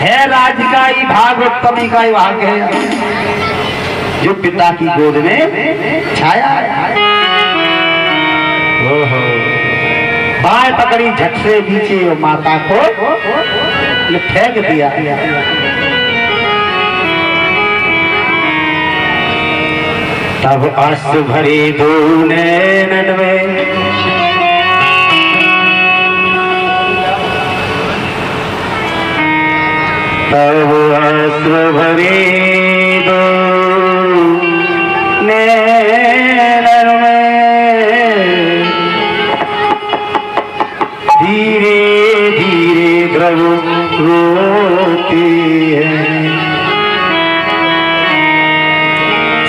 है राज का ही भागवतमी का ही भाग है जो पिता की गोद में छाया है। बाएं पकड़ी झट से नीचे और माता को ये फेंक दिया। तब अश्रु भरे दो नैनन में तब अश्रु भरे दो नैनन में धीरे धीरे ध्रुव रोती है।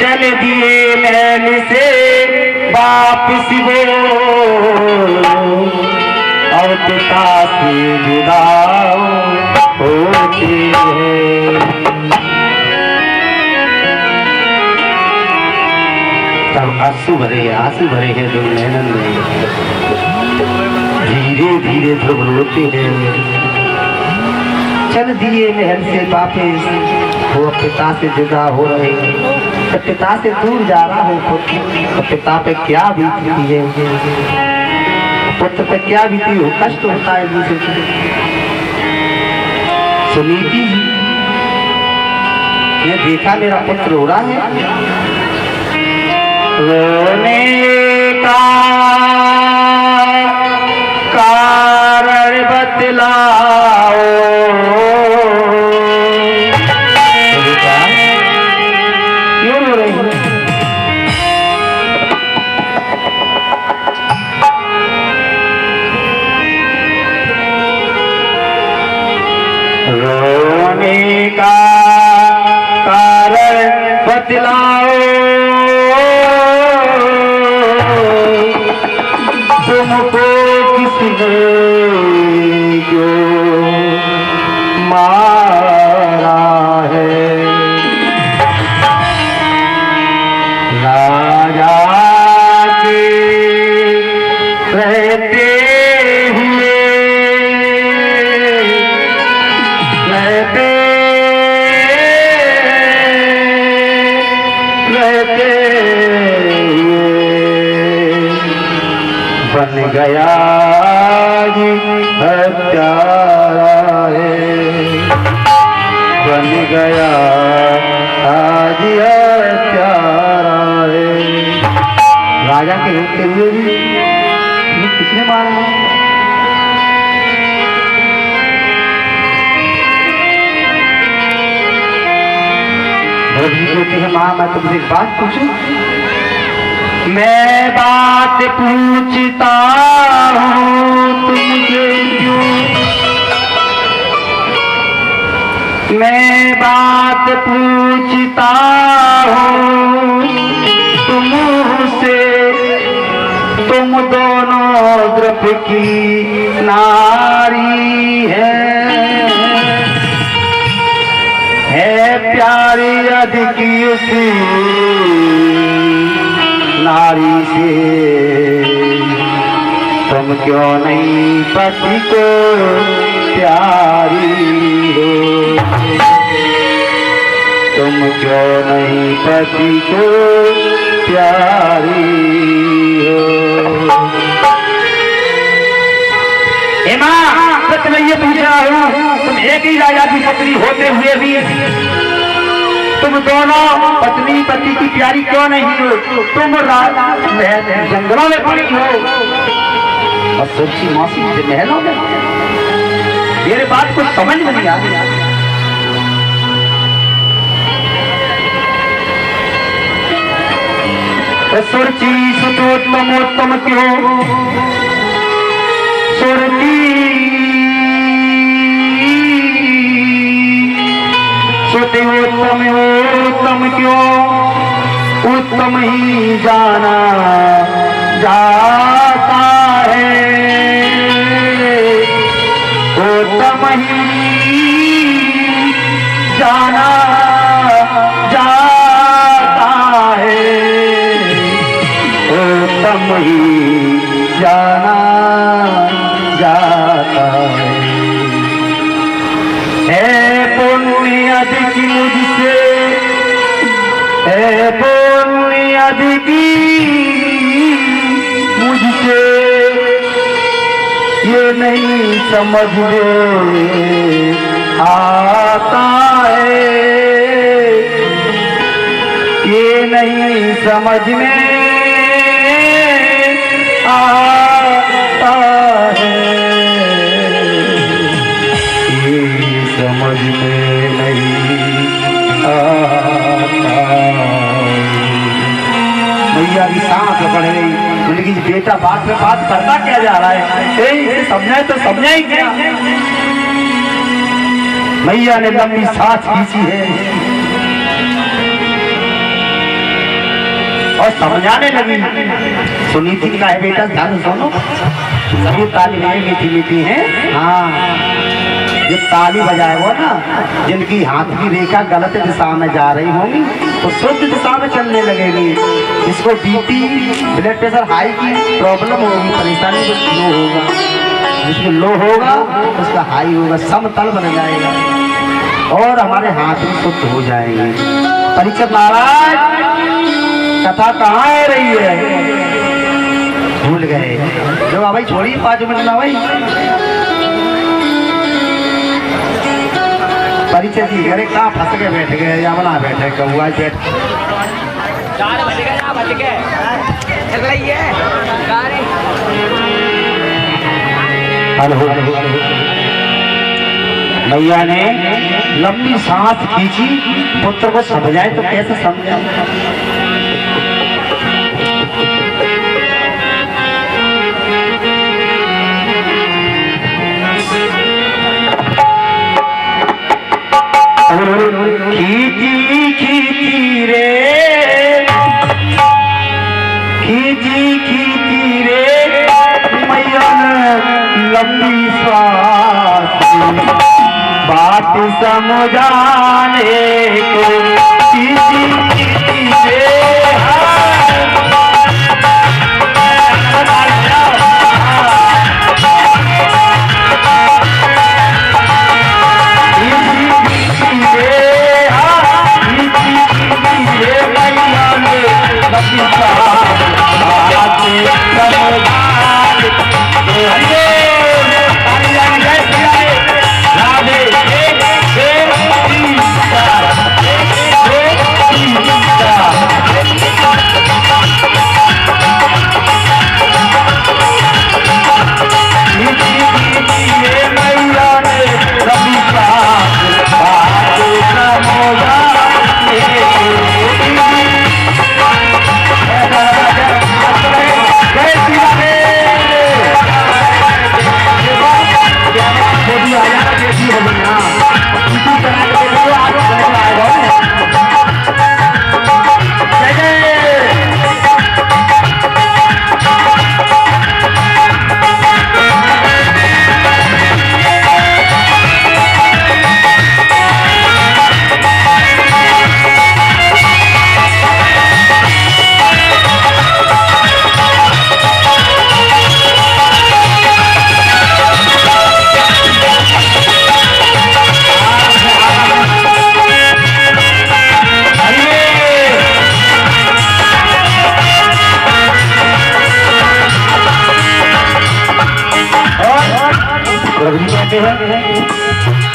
चल दिए नैन से वापिस वो और पिता से जुदा होती है। तब आंसू भरे हैं दो नैनन में धीरे धीरे ध्रुव रोते हैं। चल दिए महल से वापिस वो पिता से जुदा हो रहे हैं। तो पिता से दूर जा रहा हो तो पिता पे क्या बीतती है, पुत्र पे क्या बीती हो, कष्ट होता है दूसरे। सुनीति जी ने देखा मेरा पुत्र रो रहा है, रोने का कारण बतलाओ। क्यों रो रही हो? रोने का कारण बतलाओ, तुमको किसने जो मारा है। राजा के रहते हुए रहते बन गया जी हत्यारा है, बन गया आज हत्यारा है। राजा के होते हुए भी किसने मारा? भरत कहती है माँ मैं तुमसे एक बात पूछूं? मैं बात पूछता हूँ तुमसे क्यों, मैं बात पूछता हूँ तुमसे, तुम दोनों द्रप की नारी है प्यारी अधिक उसी नारी से, तुम क्यों नहीं पति को प्यारी हो, तुम क्यों नहीं पति को प्यारी हो। हे माँ सच मैं ये पूछ रहा हूँ, तुम एक ही राजा की पत्नी होते हुए भी तुम दोनों पत्नी पति की प्यारी क्यों नहीं हो? तुम जंगलों में पड़ी हो और सोची मौसी महलों में। मेरे बात को समझ में नहीं आ रही। सोची सुतोत्तमोत्तम क्यों सुरती सोते उत्तम उत्तम क्यों, उत्तम ही जाना जाता है, उत्तम ही जाना जाता है, उत्तम ही जाना जाता है। अधिक मुझसे, है पुण्य अधिक मुझसे, ये नहीं समझ में आता है, ये नहीं समझ में आता है, ये समझ में नहीं आता। भैया की सांस पड़ गई, बोले कि बेटा बात में बात करता क्या जा रहा है, इसे समझाए तो समझाए क्या। भैया ने लंबी सांस खींची है और समझाने लगी। सुनी थी का है बेटा, ध्यान सुनो, सभी ताली मीठी मीठी है। हाँ, जो ताली बजाए वो ना, जिनकी हाथ की रेखा गलत दिशा में जा रही होगी तो शुद्ध दिशा में चलने लगेगी। इसको बीपी ब्लड प्रेशर हाई की प्रॉब्लम होगी, परेशानी तो लो होगा, जिसमें लो होगा उसका हाई होगा, समतल बन जाएगा और हमारे हाथ में शुद्ध हो जाएंगे। परीक्षित महाराज कथा कहाँ आ रही है, भूल गए। जो भाई छोड़िए 5 मिनट ना भाई, परिचय जी अरे कहाँ फंस के बैठ गए या बना बैठे कौआ बैठ 4 बज गए ना, बज गए चल रही है गाड़ी। भैया ने लंबी सांस खींची, पुत्र को समझाए तो कैसे समझाए। खींची खींची रे, खींची खींची रे मैया ने लंबी सांस, बात समझाने को खींची खींची रे।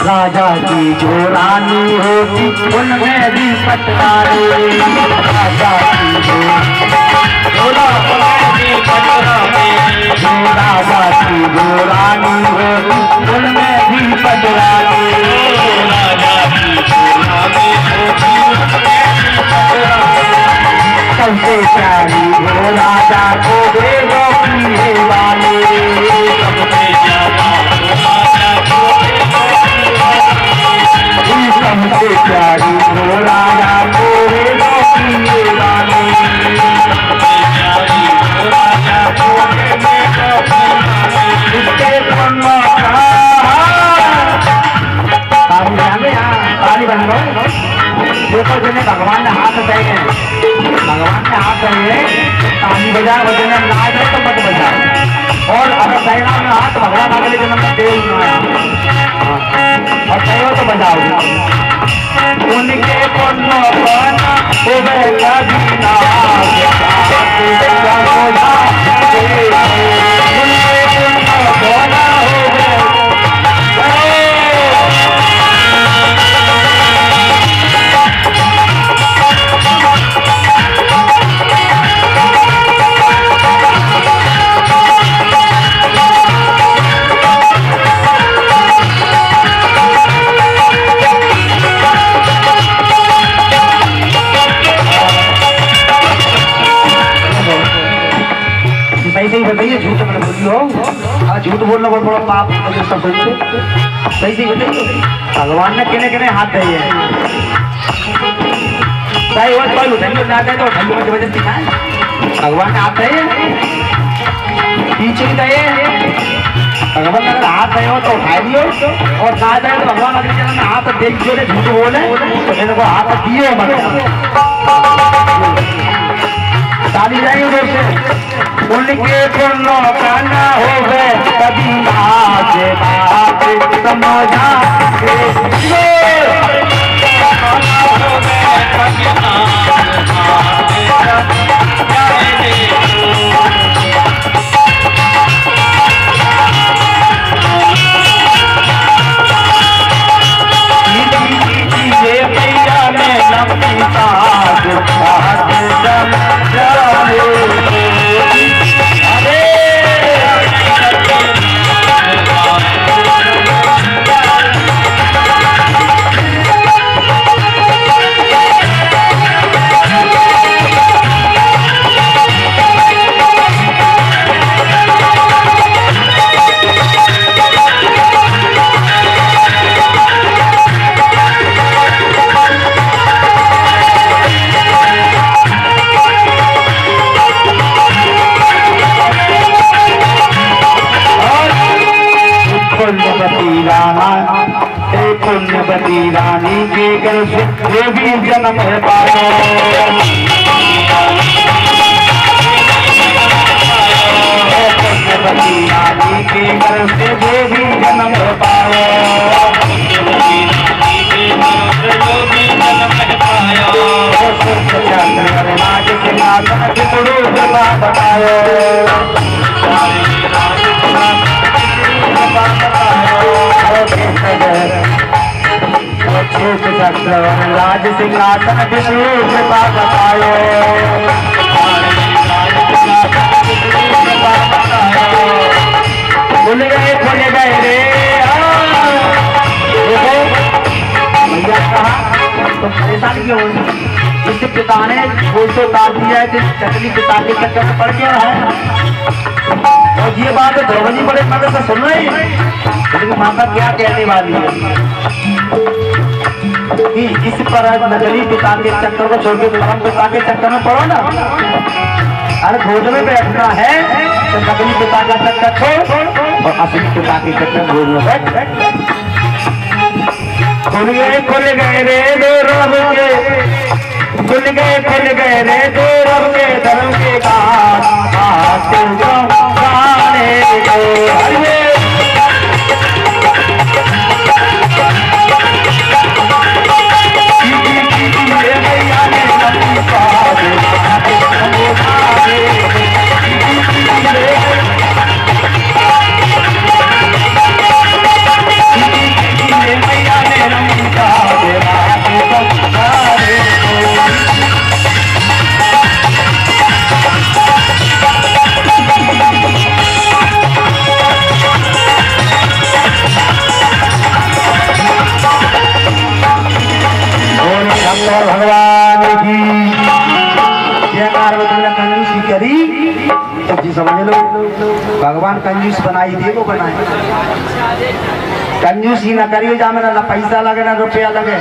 राजा की जो रानी होती उनमें भी पटवारी, राजा की जो राजा की जो रानी होती उनमें भी पटवारी, राजा की जो रानी होती सबसे प्यारी वो राजा को देवो पीने वाले, सबसे ज्यादा सबसे प्यारी वो राजा को देवो पीने वाले, इसके ताली बन गए। देखो जिन्हें भगवान ने हाथ दे गए, भगवान ने हाथ दिए, ताली बजाए बजाने ना जाए तो मत बजाओ, और अगर सहना में हाथ भगवान अगले जन्म में दे और सही हो तो बजाओ। उनके पुण्य बना हो गए कभी नाश उनके पुण्य बना हो गए। सही बताइए, झूठ मत बोलियो। हाँ, झूठ बोलना बहुत बड़ा पाप है सब बोलते। सही बताइए, भगवान ने किने किने हाथ दिए हैं। सही वो कोई उठाइए जाते तो उठाइए मत जबरदस्ती खाए। भगवान ने हाथ दिए, पीछे ही दिए। भगवान ने अगर हाथ दिए हो तो उठा लियो, और ना दिए तो भगवान अगले जन्म में हाथ देख जो झूठ बोले तो इनको हाथ दिए मत। ताली जाएंगे उधर से। उनके पुण्य बना हो गए कभी नाश बात समझा पुण्यवती रानी के घर से जो भी जन्म है पाया। पुण्यवती रानी के घर से जो भी जन्म है पाया। राज के नाथ गुरु कृपा बतायो। राज सिंहासन विष्णु कृपा बतायो। भूल गए रे। भैया कहा तो परेशान क्यों? इसके पिता ने बोल तो उतार दिया है, चटनी पिता के चक्कर में पड़ गया है। और ये बात द्रौपदी बड़े मदद से सुन रही है, लेकिन माता क्या कहने वाली है कि इस पर नकली पिता के चक्कर को छोड़ के दूसरा पिता के चक्कर में पड़ो ना। अरे गोद में बैठना है तो नकली पिता का चक्कर छोड़ और असली पिता के चक्कर गोद में बैठ। खुल गए रे दो रब के, खुल गए रे दो रब के धर्म के गाने दो। भगवान की कंजूसी करी तो जी समझ लो भगवान कंजूस बनाई दे वो बनाए। कंजूसी ना करियो जा मेरा ना पैसा लगे ना रुपया लगे।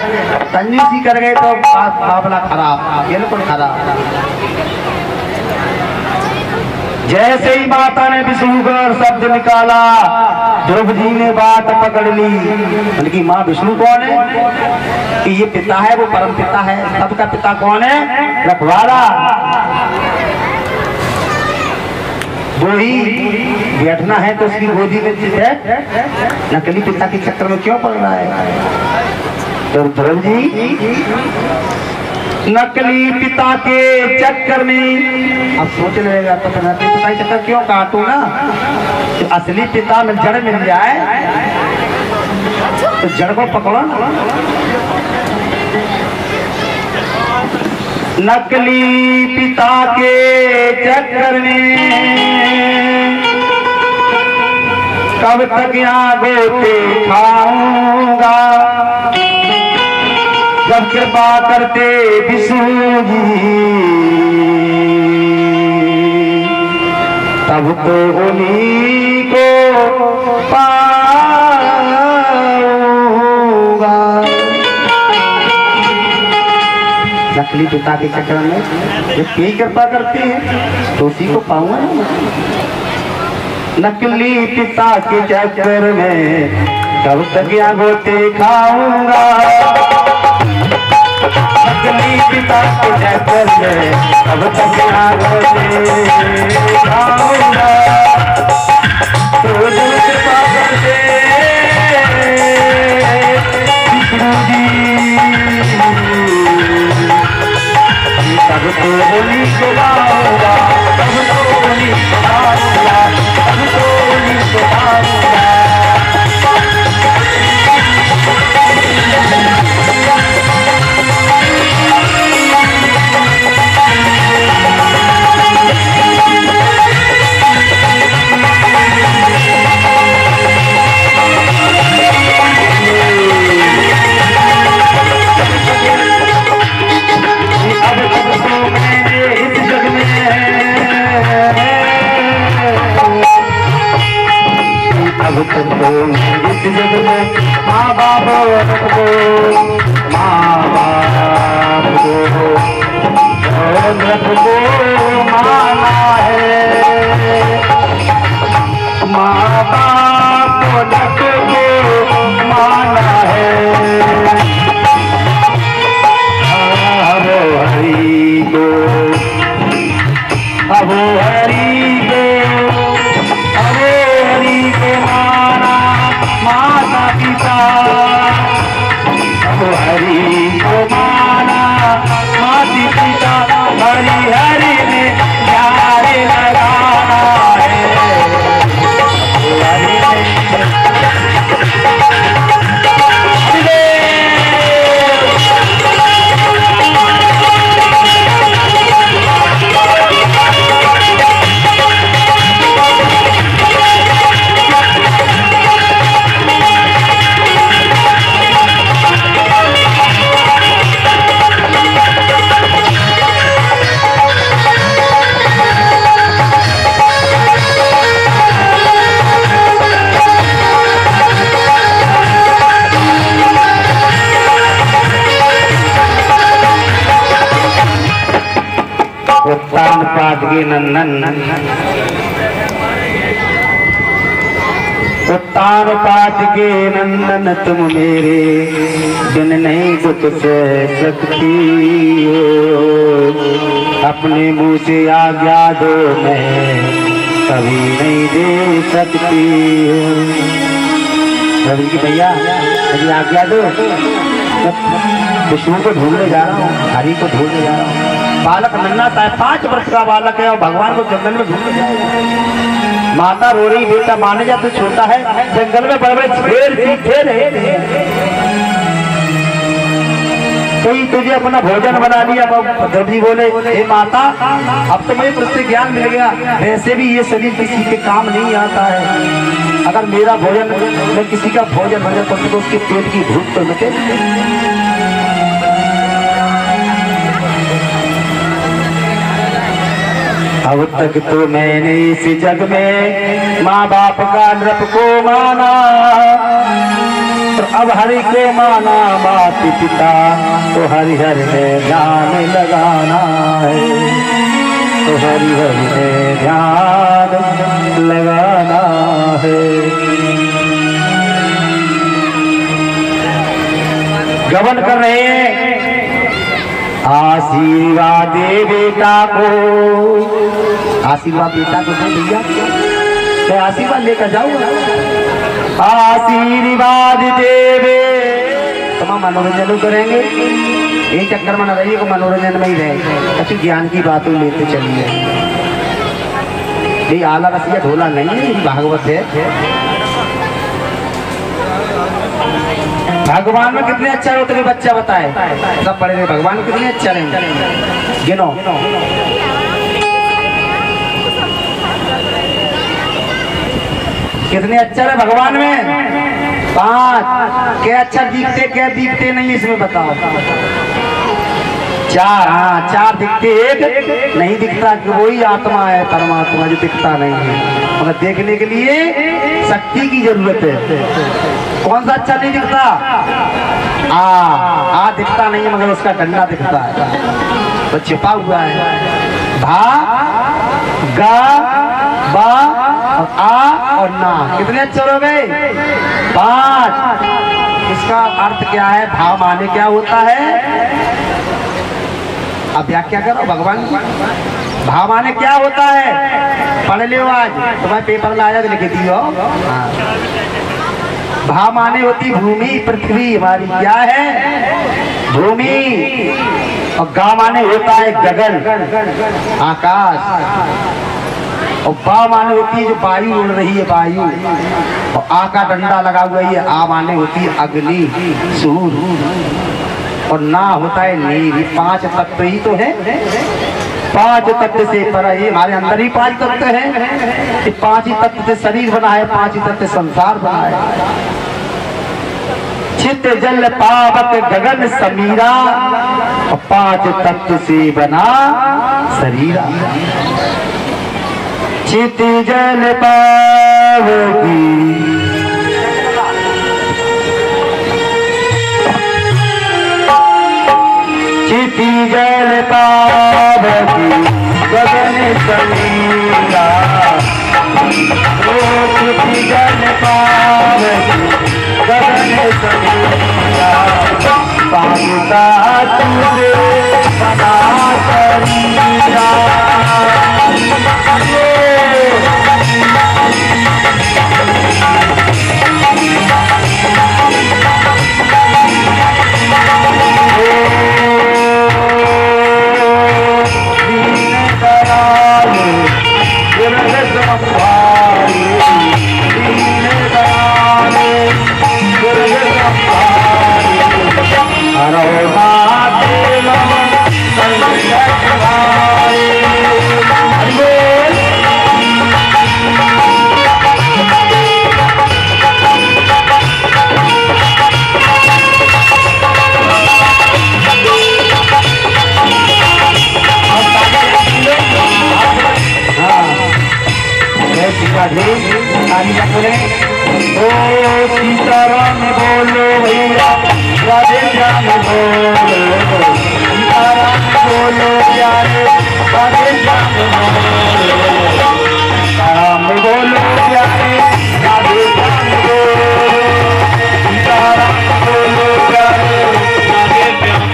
कंजूसी कर गए तो मामला खराब, बिल्कुल खराब। जैसे ही माता ने विष्णु का शब्द निकाला, द्रौपदी ने बात पकड़ ली। उनकी माँ विष्णु कौन है कि ये पिता है, वो परम पिता है। सबका पिता कौन है? रखवाला। वो ही बैठना है तो उसकी गोदी में बैठ। नकली पिता के चक्कर में क्यों पड़ रहा है? तो ध्रुव जी नकली पिता के चक्कर में अब सोच लेगा तो नकली पिता के चक्कर क्यों काटू ना, तो असली पिता में जड़ मिल जाए तो जड़ को पकड़ो ना। नकली पिता के चक्कर में कब तक यहाँ गोते खाऊंगा, जब कृपा करते विष्णु जी तब तो उन्हीं को पाऊंगा। नकली पिता के चक्कर में जब यही कृपा करते हैं तो उसी को पाऊंगा। नकली पिता के चक्कर में कब तक यहाँ गोते खाऊंगा, नकली पिता के चक्कर में कब तक यहाँ गोते खाऊंगा। तो जब कृपा करते विष्णु जी तब तो उन्हीं को पाऊंगा, तब तो उन्हीं को पाऊंगा, तब तो उन्हीं को पाऊंगा। अब तक तो इस जग में माँ बाप को, माँ बाप को माना है, माँ बाप को माना है। अब हरि को, अब हरि को, माना माता पिता, अब हरि को माना माता पिता, हरि हरि में प्यार लगाना है, हरि उत्तान पाद के नंदन, उत्तान पाद के नंदन तुम मेरे बिन नहीं कुछ सह सकती हो, अपने मुंह से आज्ञा दो मैं कभी नहीं दे सकती हो। रवि की भैया अभी आज्ञा दो, विष्णु को ढूंढने जा रहा हूँ, हरि को ढूंढने जा रहा हूँ। बालक नन्हा सा है, 5 वर्ष का बालक है और भगवान को जंगल में ढूंढने जाएगा। माता रो रही, बेटा माने जा तू छोटा है, जंगल में बड़े बड़े शेर चीते रहे, कोई तुझे अपना भोजन बना लिया। दर्जी बोले हे माता अब तो मुझे तुझसे ज्ञान मिल गया, वैसे भी ये शरीर किसी के काम नहीं आता है, अगर मेरा भोजन मैं किसी का भोजन बन जाता तो उसके पेट की भूख तो मिटे। अब तक तो मैंने इस जग में माँ बाप का नृप को माना, तो अब हरि को माना माता पिता, तो हरि हरि में ध्यान लगाना है, तो हरि हरि में ध्यान लगाना है। गमन कर रहे हैं, आशीर्वाद दे बेटा को, आशीर्वाद बेटा को दे भैया, मैं आशीर्वाद लेकर जाऊंगा। आशीर्वाद देवे तो माँ मनोरंजन करेंगे, यही चक्कर में न रहिए को मनोरंजन में ही रहेंगे, अच्छी ज्ञान की बातें लेते चलिए। ये आला रसिया ढोला नहीं है, ये भागवत है। भगवान में कितने अच्छा होते हैं बच्चा बताए, सब पढ़े रहे भगवान में कितने अच्छा रहेंगे, गिनो। कितने अच्छा है भगवान में? 5। क्या अच्छा दिखते क्या दिखते नहीं इसमें बताओ। 4, हाँ 4 दिखते, एक नहीं दिखता कि वही आत्मा है परमात्मा जो दिखता नहीं है। मगर देखने के लिए शक्ति की जरूरत है। कौन सा अच्छा नहीं दिखता? आ दिखता नहीं है मगर उसका डंडा दिखता है, वो छिपा हुआ है। भा गा बा और आ और ना, कितने अक्षर हो गए? 5। इसका अर्थ क्या है? भा माने क्या होता है? अब व्याख्या करो भगवान की। भा माने क्या होता है? पढ़ लो आज, तुम्हारे पेपर में आया तो लिख दियो। भा माने होती भूमि, पृथ्वी हमारी क्या है? भूमि। और गा माने होता है गगन, आकाश। और बा माने होती है जो वायु उड़ रही है, वायु। और आ का डंडा लगा हुआ है, आ माने होती है अग्नि, सूर्य। और ना होता है नीर। 5 तत्व ही तो है। 5 तत्व से पर ये हमारे अंदर ही 5 तत्व है। 5 ही तत्व से शरीर बना है, 5 ही तत्व से संसार बना है। चित्त जल पावक गगन समीरा, और 5 तत्व से बना शरीरा। चित जल पावकी चिति जल पावकी गगन समीरा, चिति जल पावकी गगन समीरा। पावता तुझे बना शरीरा। सीताराम बोलो भैया, राधे श्याम बोलो, सीताराम बोलो प्यारे, राधे श्याम बोलो, सीताराम बोलो प्यारे, राधे श्याम बोलो, सीताराम बोलो प्यारे, राधे श्याम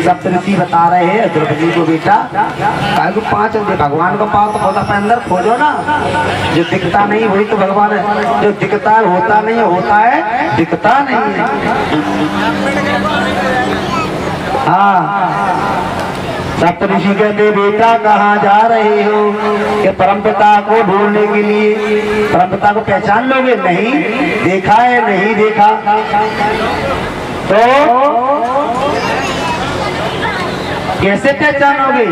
सप्तऋषि बता रहे हैं द्रौपदी को बेटा, 5 भगवान को पाओ तो खुद अपने अंदर खोजो ना। जो दिखता नहीं वही तो भगवान है, जो दिखता है होता नहीं है, होता है दिखता नहीं है। हाँ, सप्तऋषि कहते बेटा कहाँ जा रहे हो? कि परमपिता को ढूंढने के लिए। परमपिता को पहचान लोगे? नहीं देखा है, नहीं देखा तो कैसे पहचानोगे?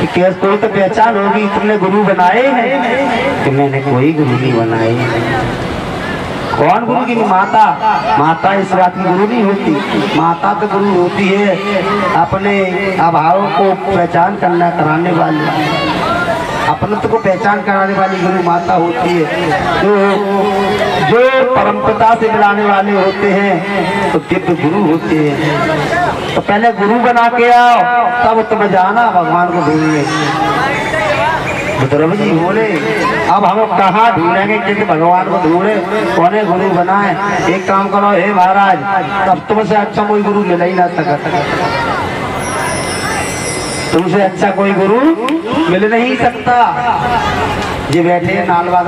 कैसे कोई तो पहचान होगी। तुमने गुरु बनाए हैं? कि मैंने कोई गुरु नहीं बनाए, कौन गुरु की? माता। माता इस बात की गुरु नहीं होती। माता तो गुरु होती है अपने अभाव को पहचान करना कराने वाली, अपनत्व को पहचान कराने वाली गुरु माता होती है। जो परमपिता से मिलाने वाले होते हैं तो दिव्य गुरु होते हैं। तो पहले गुरु बना के आओ, तब तुम जाना भगवान को ढूंढने। बुद्ध जी बोले अब हम कहाँ ढूंढेंगे? किसी भगवान को ढूंढे, कौन गुरु बनाए? एक काम करो, हे महाराज, तब तुमसे अच्छा कोई गुरु मिल ही ना सकता, तुमसे अच्छा कोई गुरु मिल नहीं सकता। ये बैठे हैं नालवाद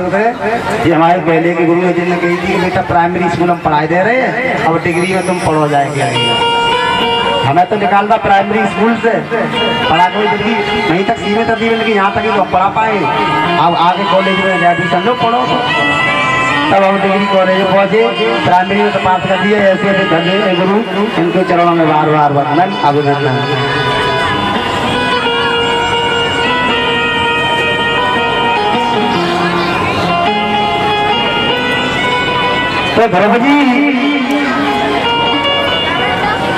ये हमारे पहले के गुरु है, जिन्होंने कही थी कि बेटा प्राइमरी स्कूल हम पढ़ाई दे रहे हैं, अब डिग्री में तुम पढ़ो जाएंगे। हमें तो निकालता प्राइमरी स्कूल से, पढ़ा कोई डिग्री नहीं तक सीमित थी, लेकिन यहाँ तक ही तो पढ़ा पाए। अब आगे कॉलेज में एडमिशन लो, पढ़ो तो। तब हम डिग्री कॉलेज में पहुँचे, प्राइमरी में तो पास कर दिया। ऐसे ऐसे धन्य गुरु, इनके चरणों में बार बार वंदन अभिनंदन। तो ध्रुव जी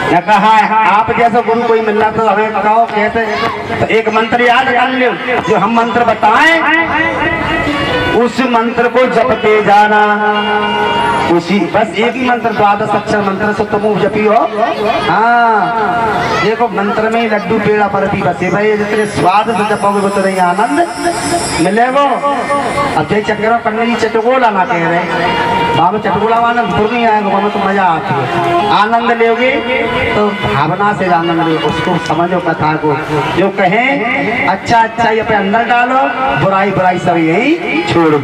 ने कहा आप जैसा गुरु कोई मिल रहा तो हमें बताओ कैसे। तो एक मंत्र याद कर लो, जो हम मंत्र बताएं उस मंत्र को जपते जाना। उसी बस एक ही मंत्र, द्वादश अक्षर मंत्र से तुम जपी हो। हाँ देखो, मंत्र में लड्डू पेड़ा बर्फी बसे भाई, जितने स्वाद से जपोगे उतना ही आनंद मिलेगा। अब जय चक्कर करने चटकोला ना कह रहे, बाबा चटकोला वाला बुर नहीं आएगा, वहाँ तो मजा आती है। आनंद लोगे तो भावना से आनंद लो, उसको समझो कथा को। जो कहें अच्छा अच्छा ये अपने अंदर डालो, बुराई बुराई सब यही छोड़ दो।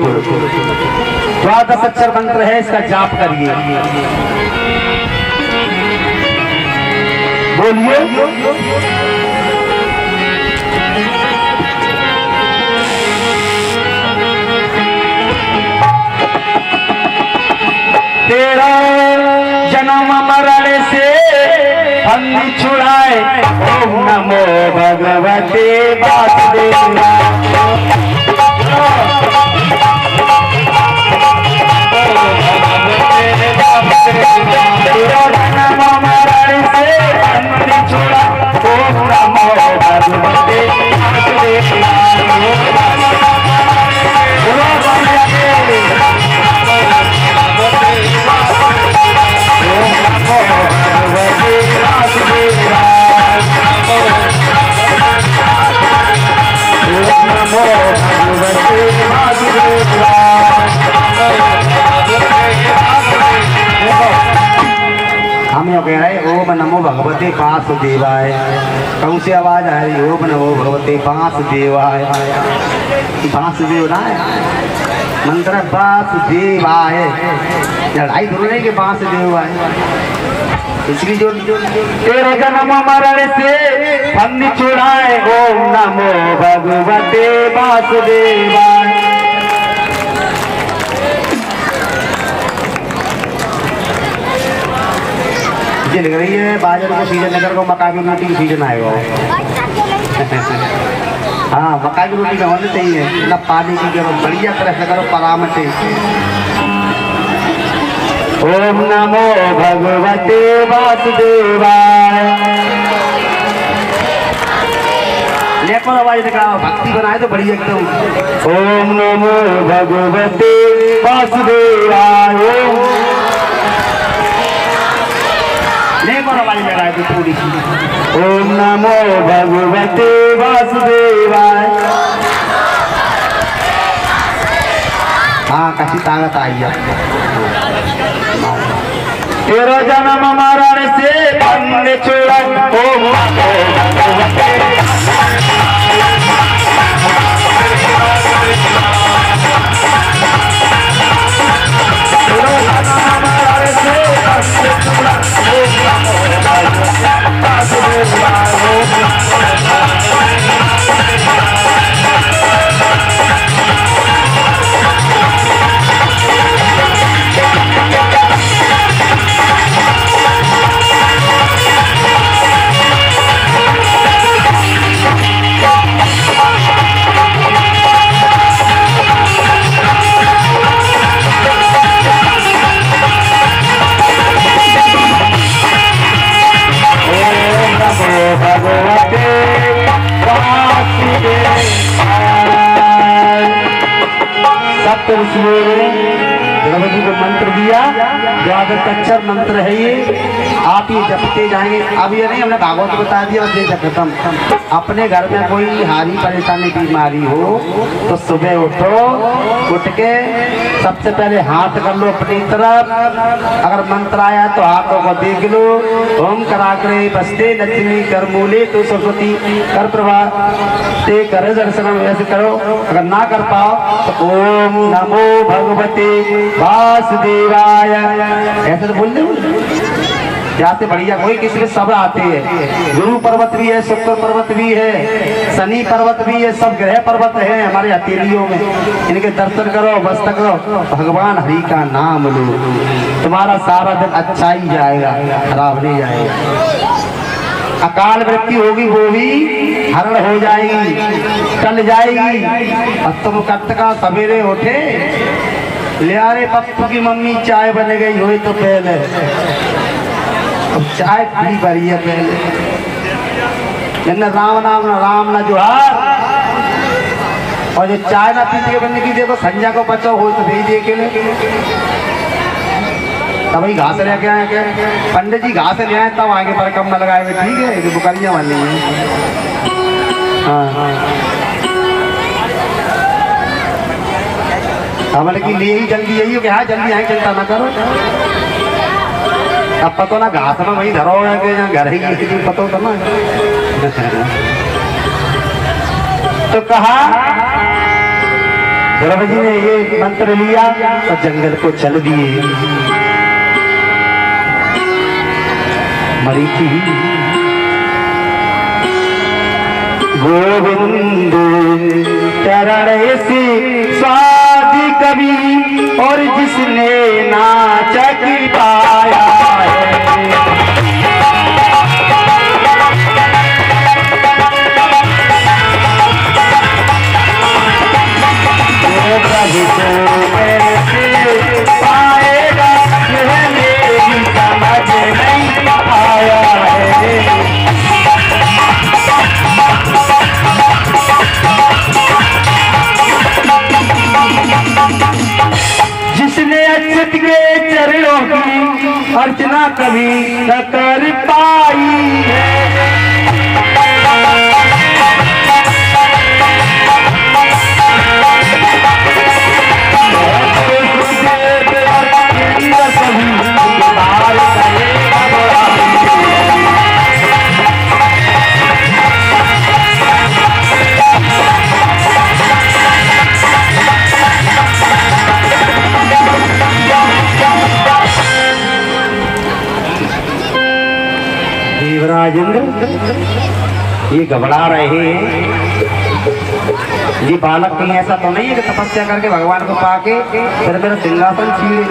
द्वादश अक्षर मंत्र है, इसका जाप करिए, बोलिए। तेरा जन्म मरण से बंदी छुड़ाए, ओम नमो भगवते वासुदेवाय। तेरा जन्म मरण से बंदी छुड़ाए, ओम नमो भगवते हम यो कह रहे ओम नमो भगवते वासुदेवाय। कहूँ से आवाज आ रही, ओम नमो भगवते वासुदेवाय। वासुदेव ना है मंत्र, वासुदेवाय, लड़ाई दोनों नहीं के वासुदेवाय। इसलिए जो तेरे जन्म मरण से बंदी छुड़ाए, ओम नमो भगवते वासुदेवाय। लग रही है बाजार को सीजन, नगर को मक्का की रोटी की सीजन आएगा। हाँ मक्का की रोटी का होना चाहिए, ना पानी की करो, बढ़िया तरह से करो, परामते। ओम नमो भगवते वासुदेवाय। लेको आवाज निकालो, भक्ति बनाए तो बढ़िया एकदम। ओम नमो भगवते वासुदेवाय। आवाज लगाए तो थोड़ी सी, ओम नमो भगवते वासुदेवाय। हाँ कसी ताकत आई है। तेरा जन्म मरण से बंदी छुड़ाए, ओम नमो भगवते द्वादशाक्षर मंत्र है ये, आप ये जपते जाएंगे। अब ये नहीं हमने भागवत बता दिया और ये खत्म। अपने घर में कोई हारी परेशानी बीमारी हो तो सुबह उठो, उठ के सबसे पहले हाथ कर लो अपनी तरफ, अगर मंत्र आया तो हाथों को देख लो। ओम कराग्रे बस्ते लक्ष्मी कर मूले तो सरस्वती कर प्रभा ते कर दर्शनम, ऐसे करो। अगर ना कर पाओ तो ओम नमो भगवते वासुदेवाय ऐसे तो बोल दो। जाते बढ़िया कोई किसी में सब आते हैं। गुरु पर्वत भी है, शुक्र पर्वत भी है, शनि पर्वत भी है, सब ग्रह पर्वत है हमारे हथेलियों में। इनके दर्शन करो, बस तक करो, भगवान हरि का नाम लो, तुम्हारा सारा दिन अच्छा ही जाएगा, खराब नहीं जाएगा। अकाल मृत्यु होगी वो भी हरण हो जाएगी, टल जाएगी। और तुम कट का सवेरे उठे, ले आ रे पप्पू की मम्मी चाय बन गई हुई तो पहले अब चाय पी भरी है पहले, जिन्हें राम नाम ना राम ना जुहार। और जो चाय ना पीते बनने की देखो संजा को बचाओ हो तो भेज दे के लिए तब ही घास लेके आए क्या पंडित जी, घास ले आए तब आगे पर कम लगाए हुए, ठीक है। ये बुकारियाँ वाली हैं। हाँ हमारे की ले ही जल्दी यही हो कि हाँ जल्दी आए, चिंता ना करो। अब पतो ना घास में वही धरो है घर ही पतो तो ना। तो कहा ध्रुव जी ने ये मंत्र लिया और जंगल को चल दिए। मरीचि गोविंद चरण से स्वाद कवि और जिसने नाच की पाया पाएगा यह मेरी समझ नहीं आया है। जिसने अच्युत के चरणों की अर्चना कभी न कर पाई है, देवराजेंद्र ये घबरा रहे हैं। ये बालक कहीं ऐसा तो नहीं है कि तपस्या करके भगवान को पाके फिर मेरा सिंहासन छीने।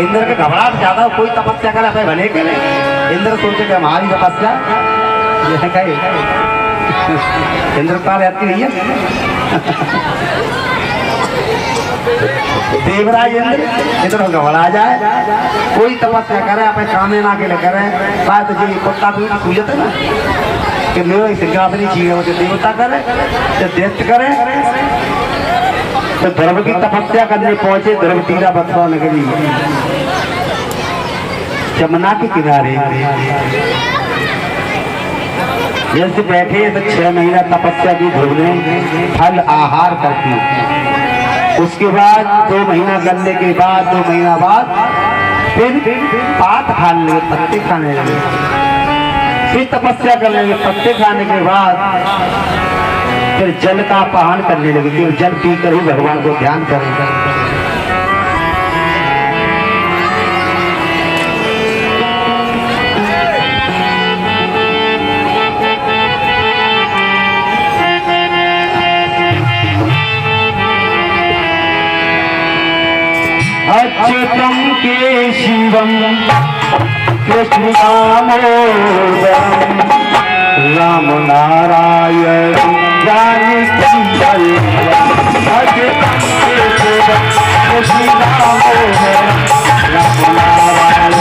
इंद्र के घबराहट ज्यादा, कोई तपस्या करे अपने भले के लिए। इंद्र सोचे कि हमारी तपस्या यह कहे इंद्र का रहती नहीं है। देवराज इंद्र घबरा जाए, कोई तपस्या करे अपने कामे ना के लिए करे। बात जी कुत्ता भी सूझते ना कि मेरा सिंहासन चाहिए, वो देवता करे तो दैत्य करे। तो ध्रुव की तपस्या करने पहुंचे, ध्रुव तीरा बतवा नगरी जमुना के किनारे जैसे बैठे तो 6 महीना तपस्या की ध्रुव ने फल आहार करती। उसके बाद 2 महीना करने के बाद 2 महीना बाद फिर पात खाने लगे, पत्ते खाने लगे। फिर तपस्या कर लेंगे, पत्ते खाने के बाद फिर जल का पान करने लगे। फिर जल पीकर ही भगवान को ध्यान करेंगे। अच्युतम केशवम कृष्ण दामोदरम राम नारायण जानकी वल्लभम। अच्युतम केशवम कृष्ण दामोदरम राम नारायण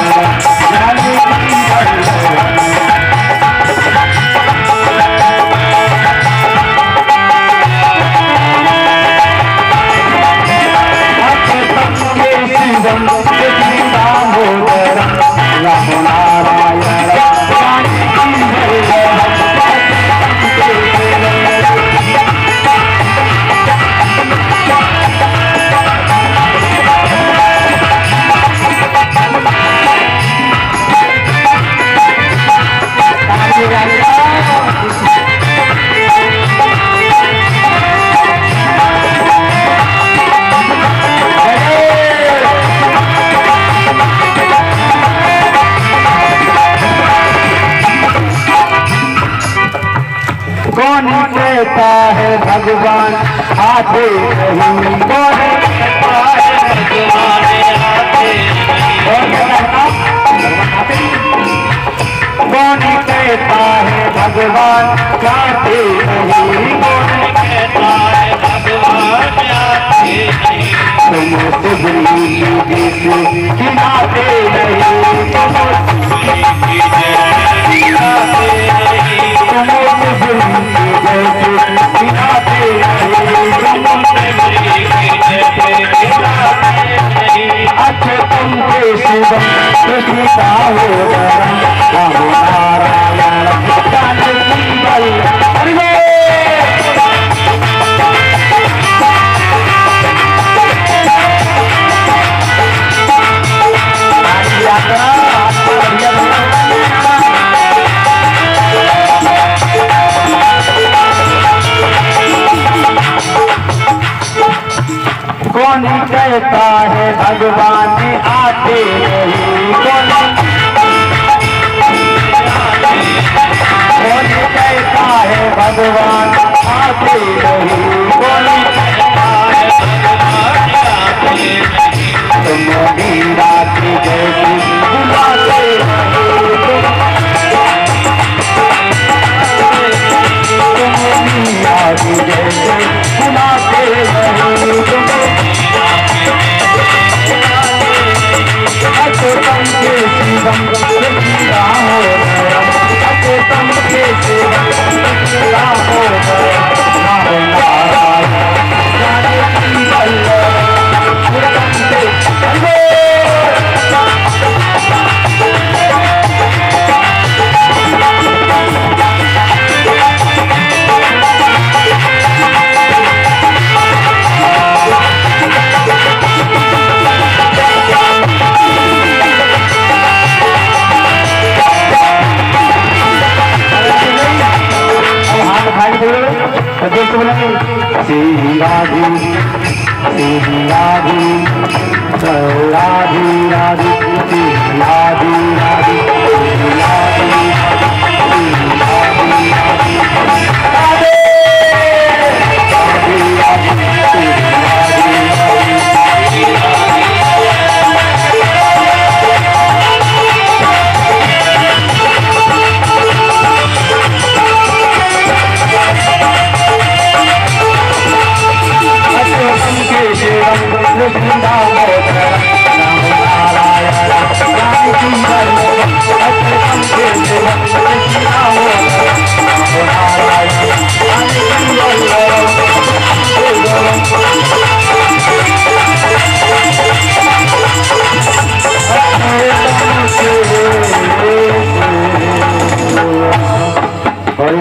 जानकी वल्लभम। राम कौन कहता है भगवान आते नहीं, कौन कहता है भगवान आते नहीं, कौन कहता है भगवान आते नहीं, कौन कहता है भगवान आते नहीं, तुम सुगरी जैसे खिलाते नहीं, तुम सुगरी जैसे खिलाते नहीं, तुम सुगरी जैसे खिलाते नहीं, तुम सुगरी जैसे खिलाते नहीं, अच्छे तुमके शिवम कृष्ण का हो राम नारायण जाने की बल हरि कौन कहता है भगवान आते नहीं, कौन कहता है भगवान आते नहीं, कौन कहता है भगवान आते नहीं, तुम मीरा की जैसी बुलाते नहीं, तुम मीरा की जैसे बुलाते नहीं, अचेतन के शिवम कृष्णा हो अचेतन के शिवम कृष्णा हो नारायण जाने की बल्लभ श्री राधे श्री राधे राधे राधे श्री राधे राधे श्री राधे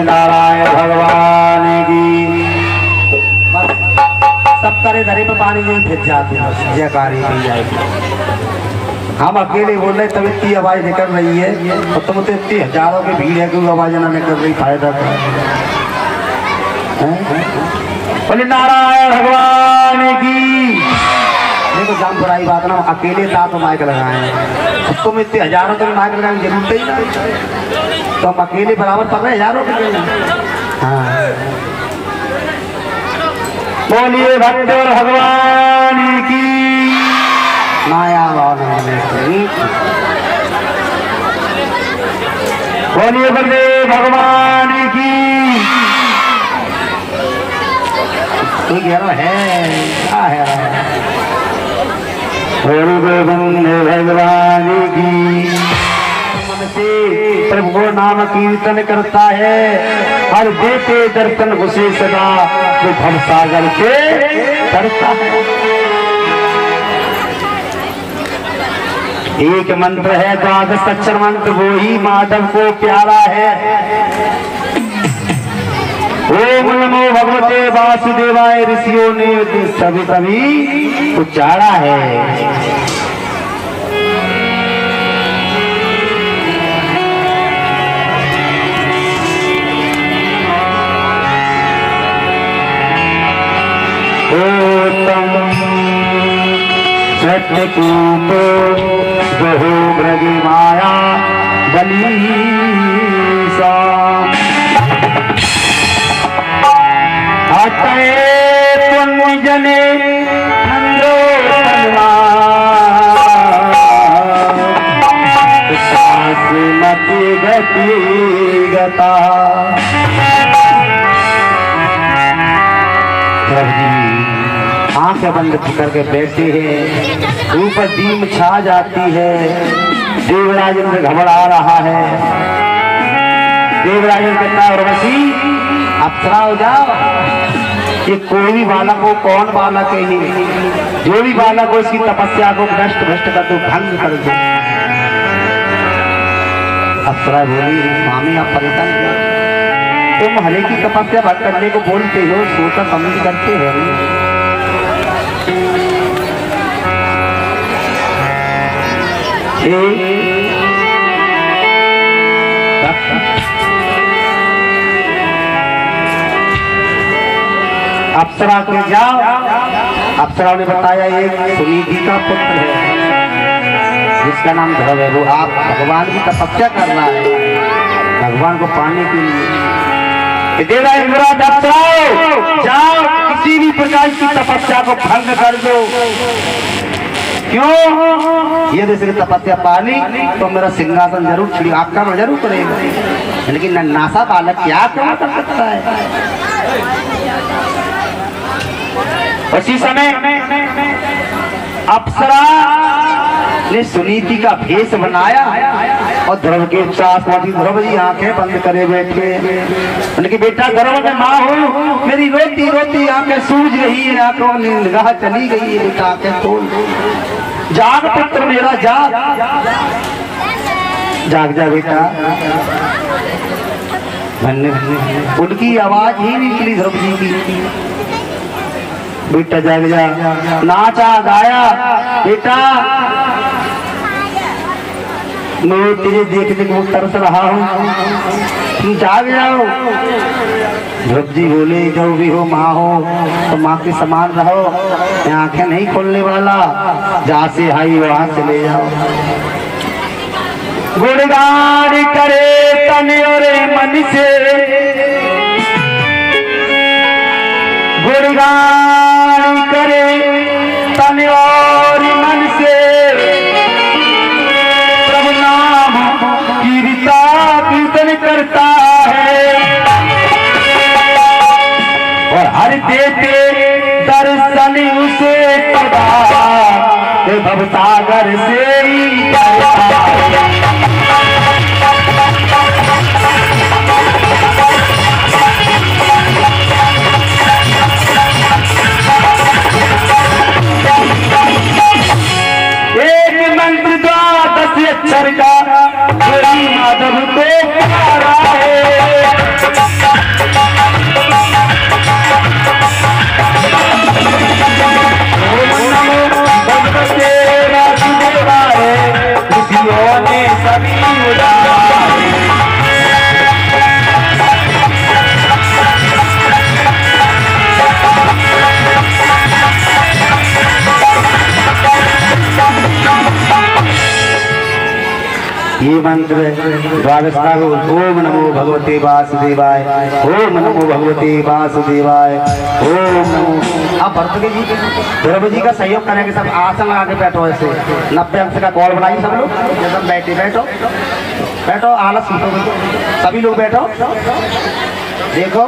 नारायण भगवान की सब करे धरे पे पानी नहीं फिर जाते जयकारी नहीं जाएगी। हम अकेले बोल रहे तब इतनी आवाज निकल रही है और तुम तो इतनी हजारों की भीड़ है क्यों आवाज ना निकल रही, फायदा था। बोले नारायण भगवान की। देखो जान बुराई बात ना, अकेले था तो माइक लगाए, तुम इतने हजारों के माइक लगाने की जरूरत ही ना, तो हम अकेले बराबर पड़ रहे हजारों के। हाँ बोलिए भक्तों भगवान की माया बोलिए बलदेव भगवान की। तो है क्या है गोविंद भगवान की। मन से प्रभु नाम कीर्तन करता है हर देते दर्शन उसे सदा जो भव सागर से करता है। एक मंत्र है द्वादश अक्षर मंत्र, वो ही माधव को प्यारा है। ओम नमो भगवते वासुदेवाय ऋषियों ने सभी सभी उच्चारा है। सत्यकूप बहु मृगी माया बली सा गता। प्रभु जी आंखें बंद करके बैठे हैं, ऊपर दीम छा जाती है। देवराज इंद्र घबरा रहा है। देवराज इंद्र कहता है उर्वशी अप्सरा हो जाओ। ये कोई भी बालक हो, कौन बालक है ये, जो भी बालक हो इसकी तपस्या को नष्ट भ्रष्ट कर दो, भंग कर दो। अप्सरा बोली स्वामी आप परेशान क्यों, तुम हले की तपस्या भंग करने को बोलते हो, सोचा समझ करते हो। अप्सरा के जाओ। अप्सरा ने बताया एक सुनिधि का पुत्र है जिसका नाम ध्रुव है, वो आप भगवान की तपस्या कर रहा है भगवान को पाने के लिए। जाओ किसी भी प्रकार की तपस्या को भंग कर दो। क्यों, ये जैसे तपस्या पाली तो मेरा सिंहासन जरूर छिड़ी, आपका मैं जरूर करेगा, लेकिन नासा बालक क्या कर सकता है। उसी समय अप्सरा ने सुनीति का भेष बनाया और ध्रुव के साथ ध्रुव जी आंखें बंद करे बैठे। उनकी बेटा ध्रुव में माँ हो, मेरी रोती रोती आंखें सूझ रही है, आंखों में निगाह चली गई है, बेटा आंखें खोल जाग पुत्र मेरा जाग, जाग जा बेटा। उनकी आवाज ही निकली ध्रुव जी की, बेटा जाग जा, नाचा गाया बेटा, मैं तेरे देखने को तरस रहा हूँ, तुम जाग जाओ। ध्रुव जी बोले जो भी हो माँ हो तो माँ के समान रहो, मैं आंखें नहीं खोलने वाला, जहाँ से आई वहां से ले जाओ। गुणगान करे तन और मन से, गुणगान करे तन और मन से, प्रभु नाम कीर्ता कीर्तन करता है और हर देते दर्शन उसे पदा भवसागर से ही मंत्र द्वादश अक्षर का माधव को प्यारा है। ओम नमो भगवते वासुदेवाय, खुशियों ने सभी उड़ाए। ये मंत्र द्वादश का ओम नमो भगवते वासुदेवाय, ओम नमो भगवते वासुदेवाय, ओम नमो। आप भरत जी ध्रुव जी का सहयोग करेंगे, सब आसन लगा के बैठो, ऐसे 90 अंश का कॉल बनाइए सब लोग, जैसे बैठे बैठो बैठो, आलस सभी लोग बैठो। देखो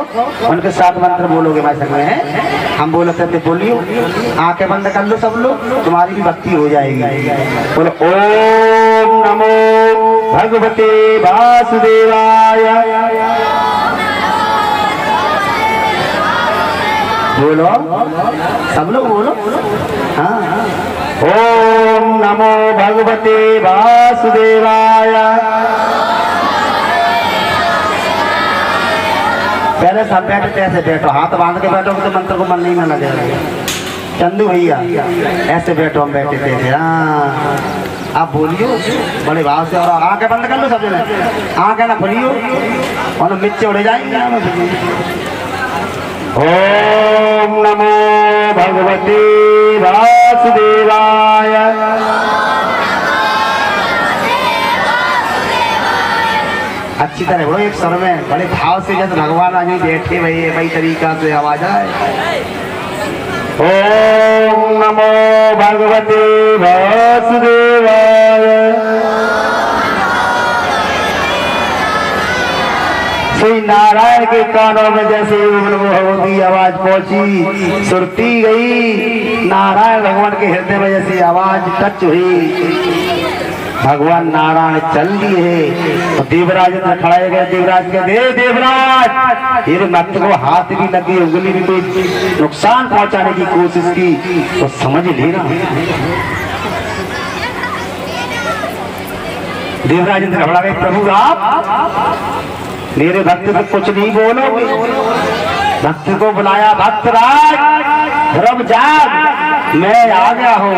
उनके साथ मंत्र बोलोगे भाई संग में है, हम बोलते थे बोलियो, आंखें बंद कर लो सब लोग, तुम्हारी भी भक्ति हो जाएगी। बोलो ओम नमो भगवते वासुदेवाय, बोलो सब लोग बोलो, हाँ। ओम नमो भगवते वासुदेवाय। पहले सब बैठते ऐसे बैठो, हाथ बांध के बैठो तो मंत्र को मन नहीं में लगेगा। चंदू भैया ऐसे बैठो, हम बैठे थे। हाँ आप बोलियो बड़े भाव से, और आंखें बंद कर लो सब जने, आंखें ना खोलियो और मिर्चे उड़े जाएंगे। ओम नमो भगवते वासुदेवाय। अच्छी तरह बोलो एक स्वर में, बड़े भाव से, जैसे भगवान आज बैठे भैया भाई तरीका से आवाज आए। ओम नमो भगवते वासुदेवाय। श्री नारायण के कानों में जैसे की आवाज पहुंची, सुरती गई, नारायण भगवान के हृदय में जैसी आवाज टच हुई, भगवान नारायण चल दिए। तो देवराज ने खड़ा गए, देवराज के देवराज तेरे भक्त को हाथ भी लगी, उंगली भी कोई नुकसान पहुंचाने की कोशिश की तो समझ लेना। देवराज ने घबरा गए, प्रभु आप मेरे भक्त को कुछ नहीं बोलोगे। भक्त को बुलाया, भक्तराज ध्रुव जाग, मैं आ गया हूँ।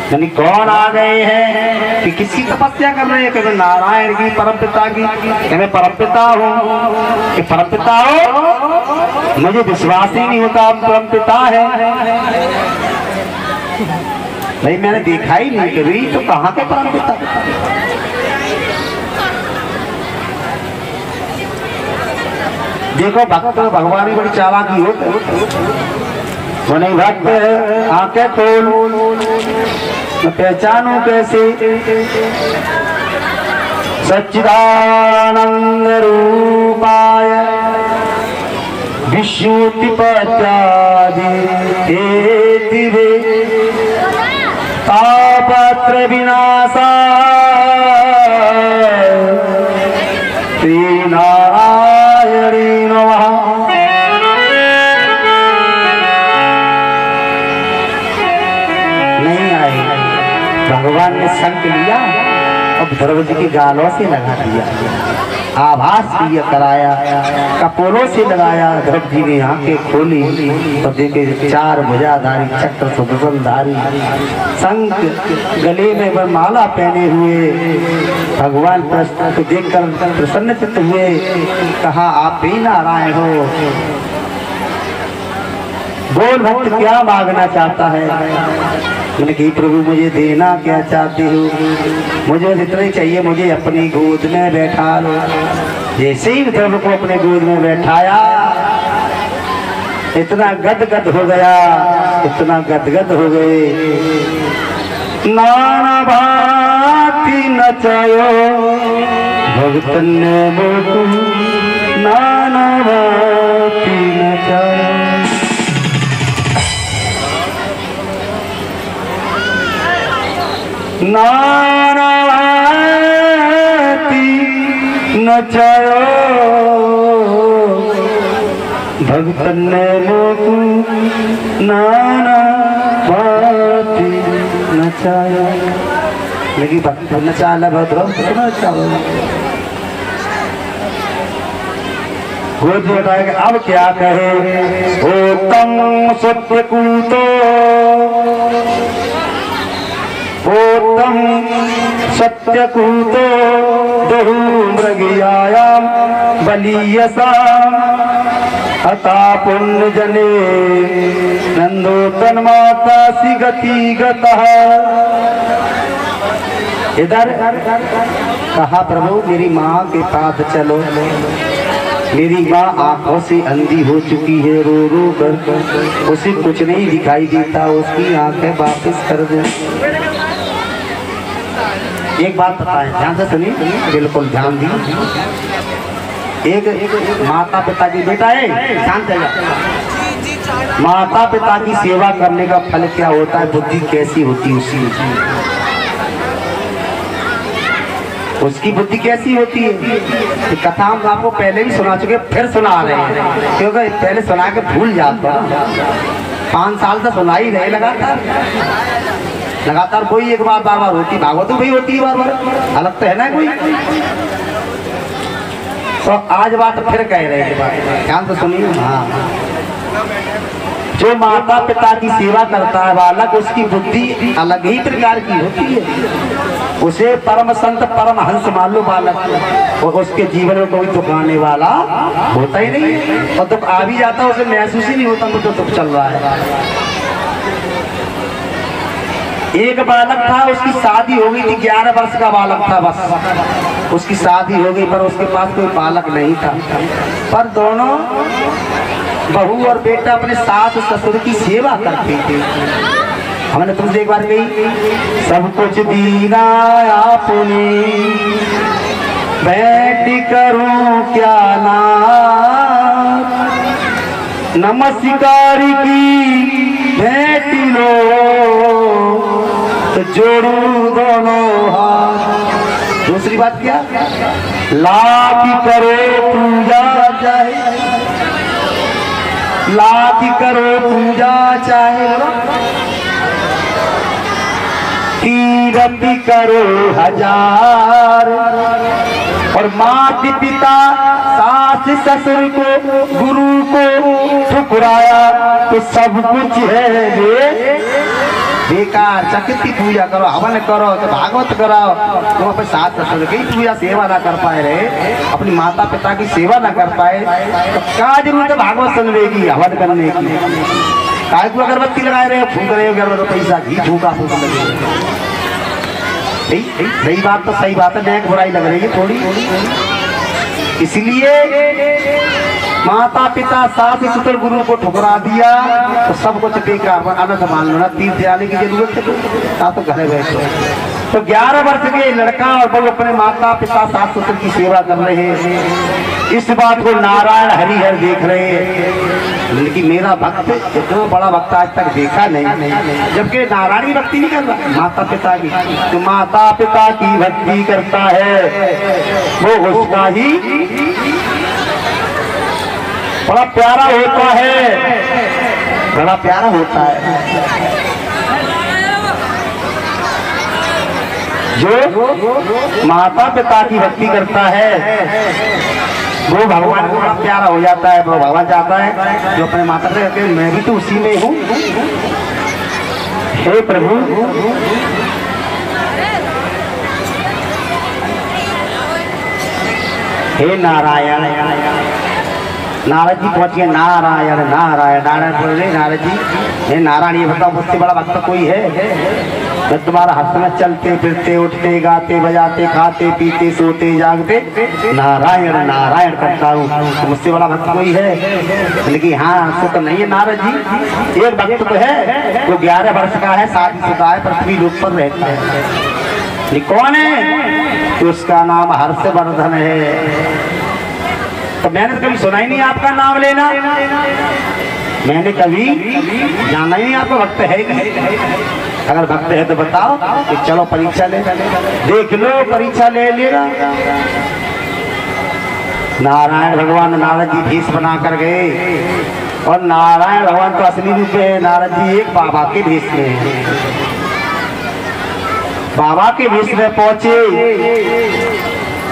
यानी कौन आ गए हैं कि किसकी तपस्या कर रहे हैं? कि नारायण की, परम पिता की। कि मैं परम पिता हूँ। कि परम पिता हो? मुझे विश्वास ही नहीं होता आप परम पिता है। भाई मैंने देखा ही नहीं कभी, तो कहाँ के परम पिता? देखो भक्त भगवान की बड़ी चालाकी होती है। वो नहीं भक्त है, आंखें खोल, मैं पहचानू कैसे? सच्चिदानंद रूपाय विश्वोत्पत्त्यादि हेतवे तापत्र विनाशाय श्री नारायणे नमः। भगवान ने संक लिया, अब ध्रुव जी की गालों से लगा दिया, आभास भी कराया, कपोलों से लगाया। ध्रुव जी ने आंखें खोली तो देखे चार भुजाधारी चक्र सुदर्शनधारी संक गले में वह माला पहने हुए भगवान को देखकर प्रसन्नचित्त हुए। कहा आप ही नारायण हो। बोल भक्त क्या मांगना चाहता है? मैंने कही प्रभु मुझे देना क्या चाहते हो? मुझे इतना ही चाहिए, मुझे अपनी गोद में बैठा लो। जैसे ही ध्रुव को अपने गोद में बैठाया, इतना गदगद हो गया, इतना गदगद हो गए। नाना भांति नचायो भगतन ने मोकु, नाना भांति नचायो। नाना भांति नचायो भगतन ने मोकु, नाना भांति नचायो। लेकिन भक्त नचाला भद्र नचाओ गोद में उठाएगा। अब क्या कहे? ओ तम सत्यकूतो, ओतम सत्यकूतो दहु मृगयायाम बलीयसाम अता पुण्य जने नंदोतन माता सी गति गतः। इधर कहा प्रभु मेरी माँ के पास चलो। मेरी माँ आंखों से अंधी हो चुकी है, रो रो कर उसे कुछ नहीं दिखाई देता, उसकी आंखें वापस कर दो। एक बात बताएं, ध्यान से सुनिए, बिल्कुल ध्यान दी। एक माता पिता की बेटा है, ध्यान से। माता पिता की सेवा करने का फल क्या होता है? बुद्धि कैसी होती है उसकी बुद्धि कैसी होती है? कथा हम आपको पहले भी सुना चुके, फिर सुना रहे हैं, क्योंकि पहले सुना के भूल जाता। 5 साल से सुना ही रहे लगातार कोई एक बार बार बार होती, भागवत भी होती है बार बार, अलग तो है ना कोई। तो आज बात फिर कह रहे हैं, ध्यान से सुनिए। हाँ, जो माता पिता की सेवा करता है बालक, उसकी बुद्धि अलग ही प्रकार की होती है। उसे परम संत परम हंस मान लो बालक, और उसके जीवन में कोई दुख आने वाला होता ही नहीं, और दुख आ भी जाता है उसे महसूस ही नहीं होता मुझे दुख चल रहा है। एक बालक था, उसकी शादी हो गई थी, 11 वर्ष का बालक था बस, उसकी शादी हो गई, पर उसके पास कोई बालक नहीं था। पर दोनों बहू और बेटा अपने सास ससुर की सेवा करते थे। हमने तुमसे एक बार कही, सब कुछ दीना आपने भेंट करूं क्या नाथ, नमस्कार की भेंट लो तो जोड़ू दोनों हाथ। दूसरी बात क्या, लाख करो पूजा चाहे, लाख करो पूजा चाहे, तीरथ करो हजार, और माता पिता सास ससुर को गुरु को ठुकराया तो सब कुछ है बेकार। चकित की पूजा करो, हवन करो, तो भागवत कराओ, तुम अपने सास ससुर की पूजा सेवा ना कर पाए रहे, अपनी माता पिता की सेवा ना कर पाए, तो क्या जरूरत है भागवत सुनने की, हवन करने की? काय को अगरबत्ती लगाए रहे, फूक रहे हो अगरबत्ती, पैसा घी फूका फूक लगे। सही बात तो सही बात है, देख बुराई लग रही है थोड़ी। इसलिए माता पिता सास ससुर गुरु को ठुकरा दिया तो सब कुछ बेकार, अनर्थ मान लो ना, तीर्थ जाने की जरूरत है तो घर बैठो। तो 11 वर्ष के लड़का और वो अपने माता पिता सास ससुर की सेवा कर रहे हैं। इस बात को नारायण हरिहर देख रहे हैं, लेकिन मेरा भक्त इतना बड़ा भक्त आज तक देखा नहीं, जबकि नारायणी भक्ति नहीं कर रहा, माता पिता की। तो माता पिता की भक्ति करता है वो उसका ही बड़ा प्यारा होता है, बड़ा प्यारा होता है। जो माता पिता की भक्ति करता है वो भगवान को बड़ा प्यारा हो जाता है। वो भगवान चाहता है जो अपने माता पिता कहते हैं मैं भी तो उसी में हूँ। हे प्रभु, हे नारायण, नारद जी पहुंच गए। नारायण नारायण नारायण बोल रहे नारद जी, हे नारायण ये बताओ मुझसे बड़ा भक्त कोई है? मैं तुम्हारा हर समय चलते फिरते उठते गाते बजाते खाते पीते सोते जागते नारायण नारायण करता हूँ, तो मुझसे बड़ा भक्त कोई है? लेकिन हाँ सो तो नहीं है नारद जी, एक भक्त तो है वो 11 वर्ष का है, शादीशुदा है, पृथ्वी लोक पर रहता है। ये कौन है? तो उसका नाम हर्षवर्धन है। तो मैंने कभी सुना ही नहीं आपका नाम लेना, मैंने कभी जाना ही नहीं आपको भक्त है कि अगर भक्त है तो बताओ कि चलो परीक्षा ले, देख लो परीक्षा ले लेगा। नारायण भगवान नारद जी भेष बना कर गए, और नारायण भगवान तो असली रूप है, नारद जी एक बाबा के भेष में है। बाबा के भेष में पहुंचे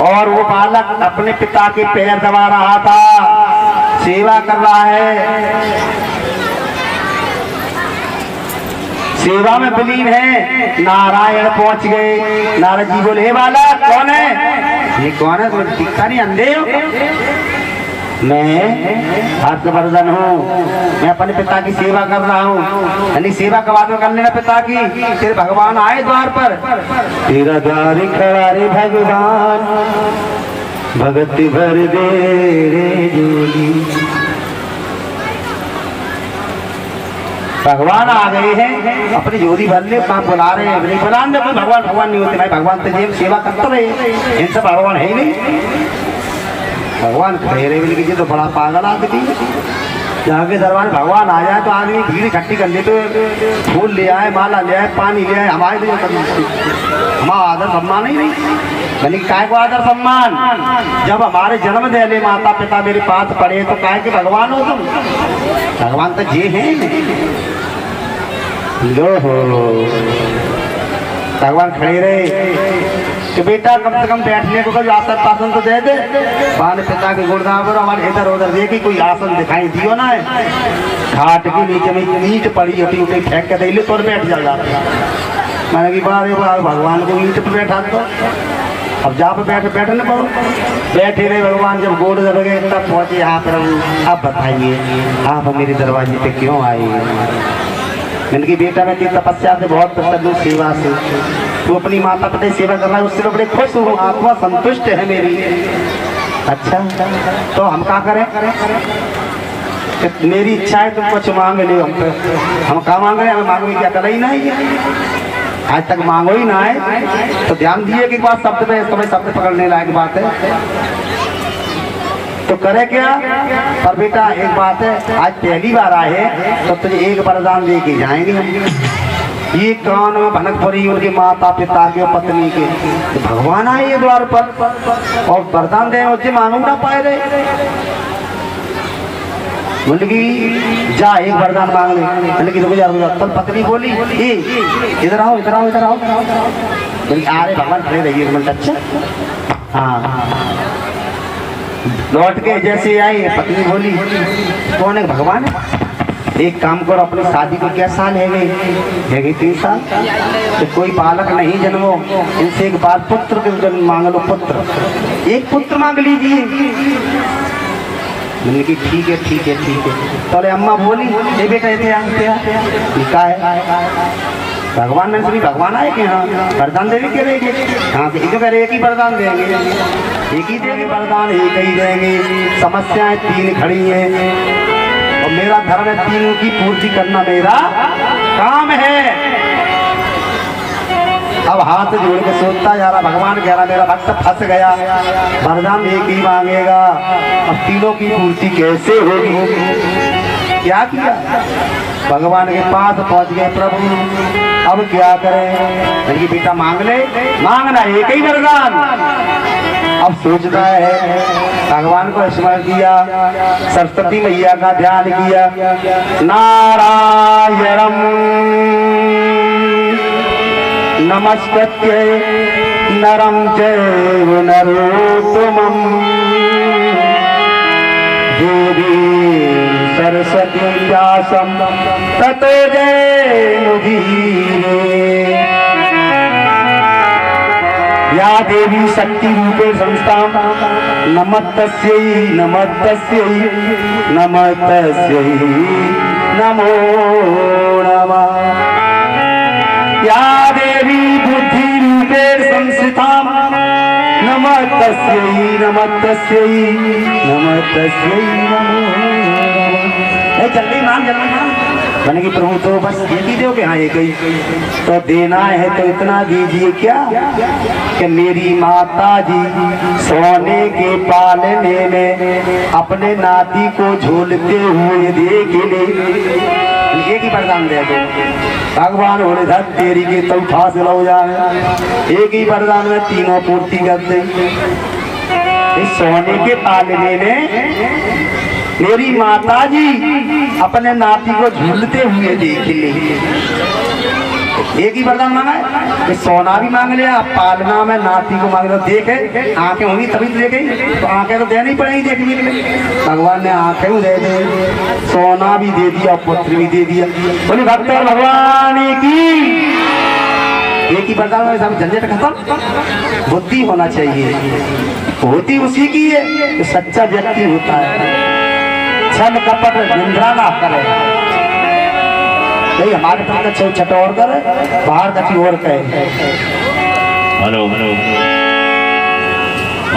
और वो बालक अपने पिता के पैर दबा रहा था, सेवा कर रहा है, सेवा में विलीन है। नारायण पहुंच गए। नारद जी बोले हे बालक कौन है? ये कौन है? तुम्हें दिखता नहीं, अंधे हो? मैं हर्षवर्धन हूँ, मैं अपने पिता की सेवा कर रहा हूँ। यानी सेवा का बाद में कर लेना पिता की। फिर भगवान आए द्वार पर, तेरा द्वार खड़ा रे भगवान, भगति भर दे रे जोली। भगवान आ गए हैं, अपनी जोड़ी भर ले, कहाँ बुला रहे हैं? नहीं बुला दे, कोई भगवान भगवान नहीं होते भाई, भगवान तो जेब सेवा करते रहे, इनसे भगवान है ही नहीं। भगवान कह रहे लेकिन ये तो बड़ा पागल आदमी, जाके दरबार भगवान आ जाए तो आदमी भीड़ इकट्ठी कर ले, तो फूल ले आए, माला ले आए, पानी ले आए, हमारे लिए हमारा आदर सम्मान ही नहीं। मैंने काय को आदर सम्मान? जब हमारे जन्म दे ले माता पिता मेरे पास पड़े तो काय के भगवान हो तुम? भगवान तो जे हैं। लो हो भगवान खड़े रहे कि बेटा कम से कम बैठने को कोई आसन पासन तो दे दे। बाल पिता के गुड़दावर हमारे इधर उधर देखी कोई आसन दिखाई दियो ना, घाट के नीचे में ईंट पड़ी उठी उठी फेंक के दे ले तो बैठ जाएगा। मैंने कि बारे बार भगवान को ईंट पर बैठा दो, अब जा पे बैठने पड़ो। बैठे रहे भगवान, जब गोड़ दब गए तब पहुंचे यहाँ प्रभु। अब बताइए आप मेरे दरवाजे पे क्यों आए? मैंने कि बेटा मैं तेरी तपस्या से बहुत प्रसन्न हूँ, सेवा से, तू अपनी माता पिता की सेवा कर रहा है, उससे बड़े खुश हूँ, आत्मा संतुष्ट है मेरी। अच्छा तो हम क्या करें? मेरी इच्छा है तुम कुछ मांग ले, हम क्या मांग रहे हैं? हमें मांगने की अकल ही नहीं है। आज तक मांगो ही ना है तो ध्यान दिए कि एक बात शब्द पे तुम्हें शब्द पकड़ने लायक बात है तो करे क्या। पर बेटा एक बात है, आज पहली बार आए तो तुझे एक वरदान दे के जाएंगे हम। ये कान में भनक पड़ी उनके माता पिता के पत्नी के, तो भगवान आए ये द्वार पर और वरदान दे उससे मांगू ना पाए रहे। बोले कि जा एक वरदान मांग ले। बोले कि रुको यार, तब पत्नी बोली इधर आओ इधर आओ इधर आओ। बोली आ रहे भगवान खड़े रहिए एक मिनट। अच्छा हाँ। लौट के जैसे आई पत्नी बोली कौन है? भगवान है। एक काम करो, अपनी शादी को क्या साल है गई 3 साल, तो कोई बालक नहीं जन्मो, इनसे एक बार पुत्र के जन्म मांग लो। पुत्र, एक पुत्र मांग लीजिए। मैंने की ठीक है ठीक है ठीक है। तो अम्मा बोली ये बेटा क्या है? भगवान ने सभी भगवान आए कि हाँ वरदान देवी के रहेंगे। हाँ तो कह रहे एक ही वरदान देंगे, एक ही देंगे वरदान, एक ही देंगे। समस्याएं 3 खड़ी हैं और मेरा धर्म है 3 की पूर्ति करना मेरा काम है। अब हाथ जोड़ के सोचता जा रहा, भगवान कह रहा मेरा भक्त फंस गया, वरदान एक ही मांगेगा, अब 3 की पूर्ति कैसे होगी? क्या किया? भगवान के पास पहुंच गए। प्रभु अब क्या करें? मेरी बेटा मांग ले, मांगना एक ही वरदान। अब सोचता है, भगवान को स्मरण किया, सरस्वती मैया का ध्यान किया। नारायणं नमस्कृत्य नरं चैव नरोत्तमं देवीं सरस्वती व्यासं ततो जयमुदीरये। या देवी शक्ति रूपे संस्थां नमस्तस्यै नमस्तस्यै नमस्तस्यै नमो नमः। या देवी बुद्धि रूपे संस्थितां नमस्तस्यै नमस्तस्यै नमस्तस्यै नमो नमः। जल्दी मान मैंने कि प्रभु तो बस यही दो कि हाँ एक ही तो देना है, तो इतना दीजिए क्या कि मेरी माता जी सोने के पालने में अपने नाती को झूलते हुए देख ले। एक ही वरदान दे दो। भगवान बोले धर तेरी के तो फांस लो जाए, एक ही वरदान में 3 पूर्ति कर दे। इस सोने के पालने में मेरी माता जी अपने नाती को झूलते हुए देख ले। एक ही वरदान मांगा है कि सोना भी मांग लिया, पालना में नाती को मांग लिया। देखे आंखें होंगी तभी तो देखेंगे, तो आंखें तो देनी पड़ेगी देखने के लिए। भगवान ने आंखें दे दे, सोना भी दे दिया, पुत्र भी दे दिया। बोले भक्त और भगवान की एक ही वरदान में सब झंझट खत्म। बुद्धि होना चाहिए, होती उसी की है तो सच्चा व्यक्ति होता है। छल कपट निंद्रा ना करे, नहीं हमारे पास छटोर करे, बाहर कभी और कहे। हेलो हेलो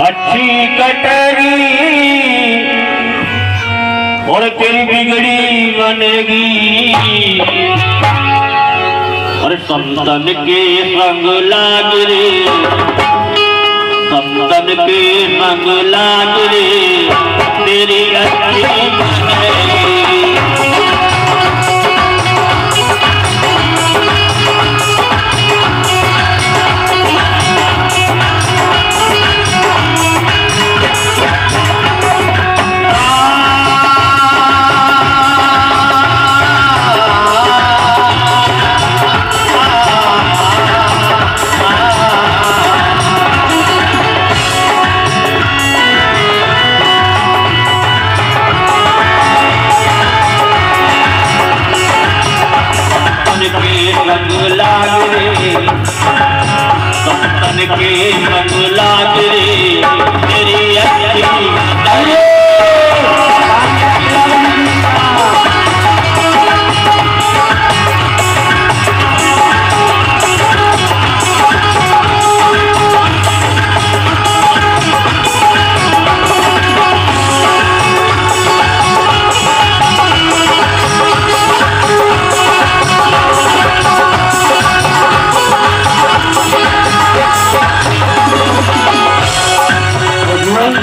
अच्छी कटरी और फिर बिगड़ी बनेगी, और संतन के संग लाग रे, संतन के संग लाग रे, तेरी अच्छी बनेगी।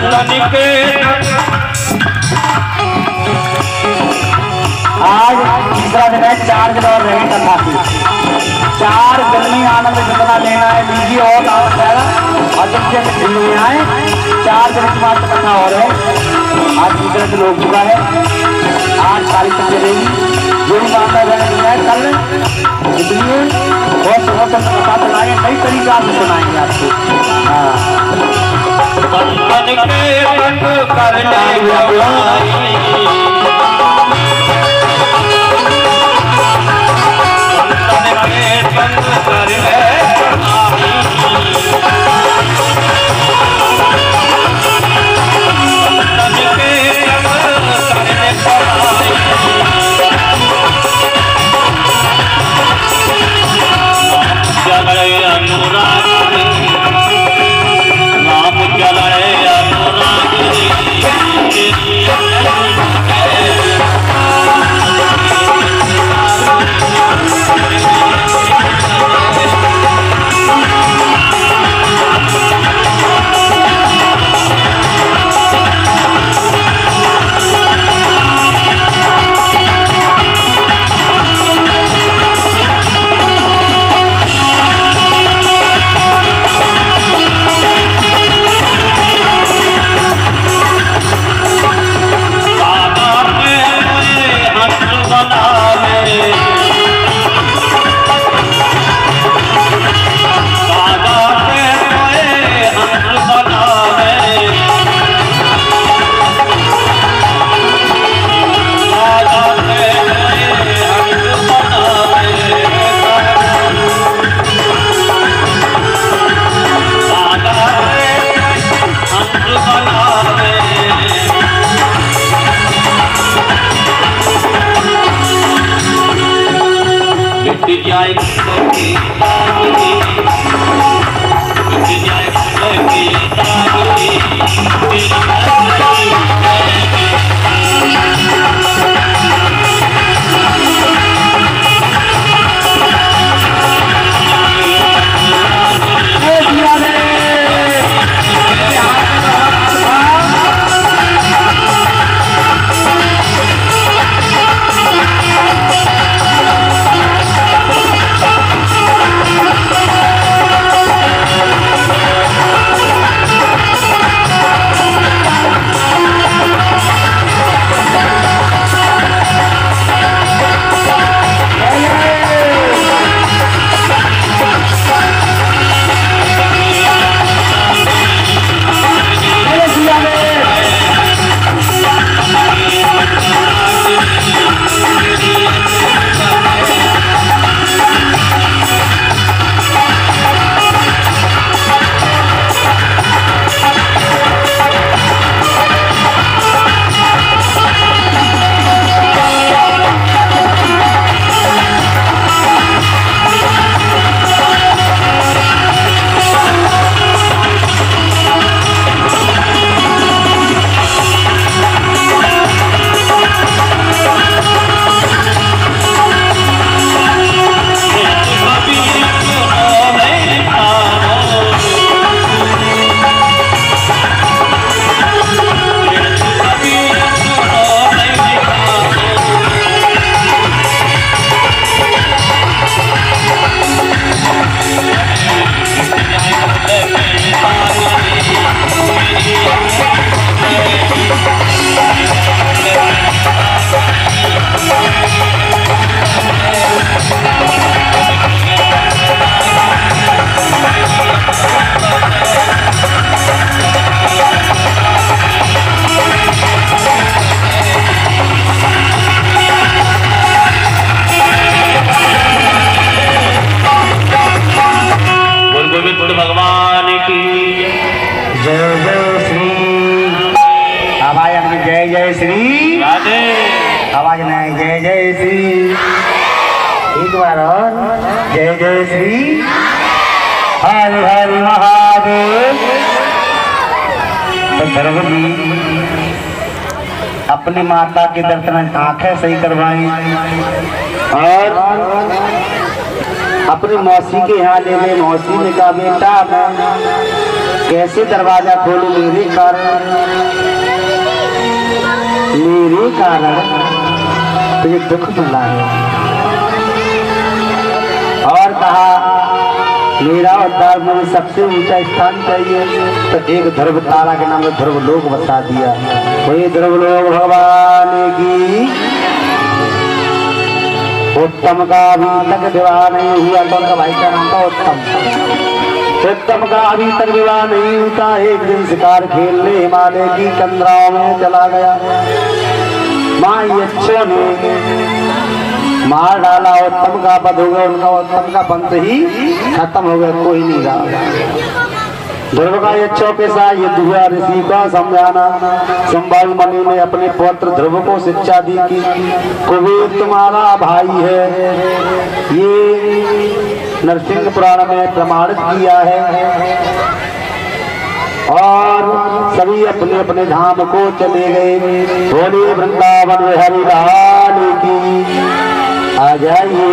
संतन के आज तीसरा दिन है, 4 दिन और रहे कथा की। 4 दिन में आनंद जितना लेना है लीजिए और आनंद आएगा। और जब से दिन में आए 4 दिन की बात कथा और है। आज तीसरे दिन हो चुका है, आज सारी चलेगी जो भी मामला है कल, इसलिए बहुत बहुत कथा सुनाएंगे, कई तरीका से सुनाएंगे आपको। हाँ संतन के संग करने गवाई आवाज नहीं, जय जय श्री। एक बार और जय जय श्री। हर हर महादेव। तो गर्भवती अपनी माता के दर्शन आंखें सही करवाई और अपनी मौसी के यहाँ ले गए। मौसी ने कहा बेटा कैसे दरवाजा खोलूं मेरे कारण तुझे दुख मिला है। और कहा मेरा उद्धार मुझे सबसे ऊंचा स्थान चाहिए, तो एक ध्रुव तारा के नाम में ध्रुव लोक बता दिया। वही ध्रुव लोक भगवान की उत्तम का अभी तक विवाह नहीं हुआ, तो उनका भाई का नाम था उत्तम का अभी तक विवाह नहीं होता। एक दिन शिकार खेलने हिमालय की कंदराओं में चला गया। माँ यक्षों ने मार डाला, उत्तम का वध हो गया। उनका उत्तम का पंथ ही खत्म हो गया, कोई नहीं रहा। ध्रुव का यक्षों के साथ युद्ध हुआ। ऋषि का समझाना संभाल मणि ने अपने पौत्र ध्रुव को शिक्षा दी कि कुबेर तुम्हारा भाई है। ये नरसिंह पुराण में प्रमाणित किया है। और सभी अपने अपने धाम को चले गए। बोले वृंदावन हरि लाल की। आ जाइए,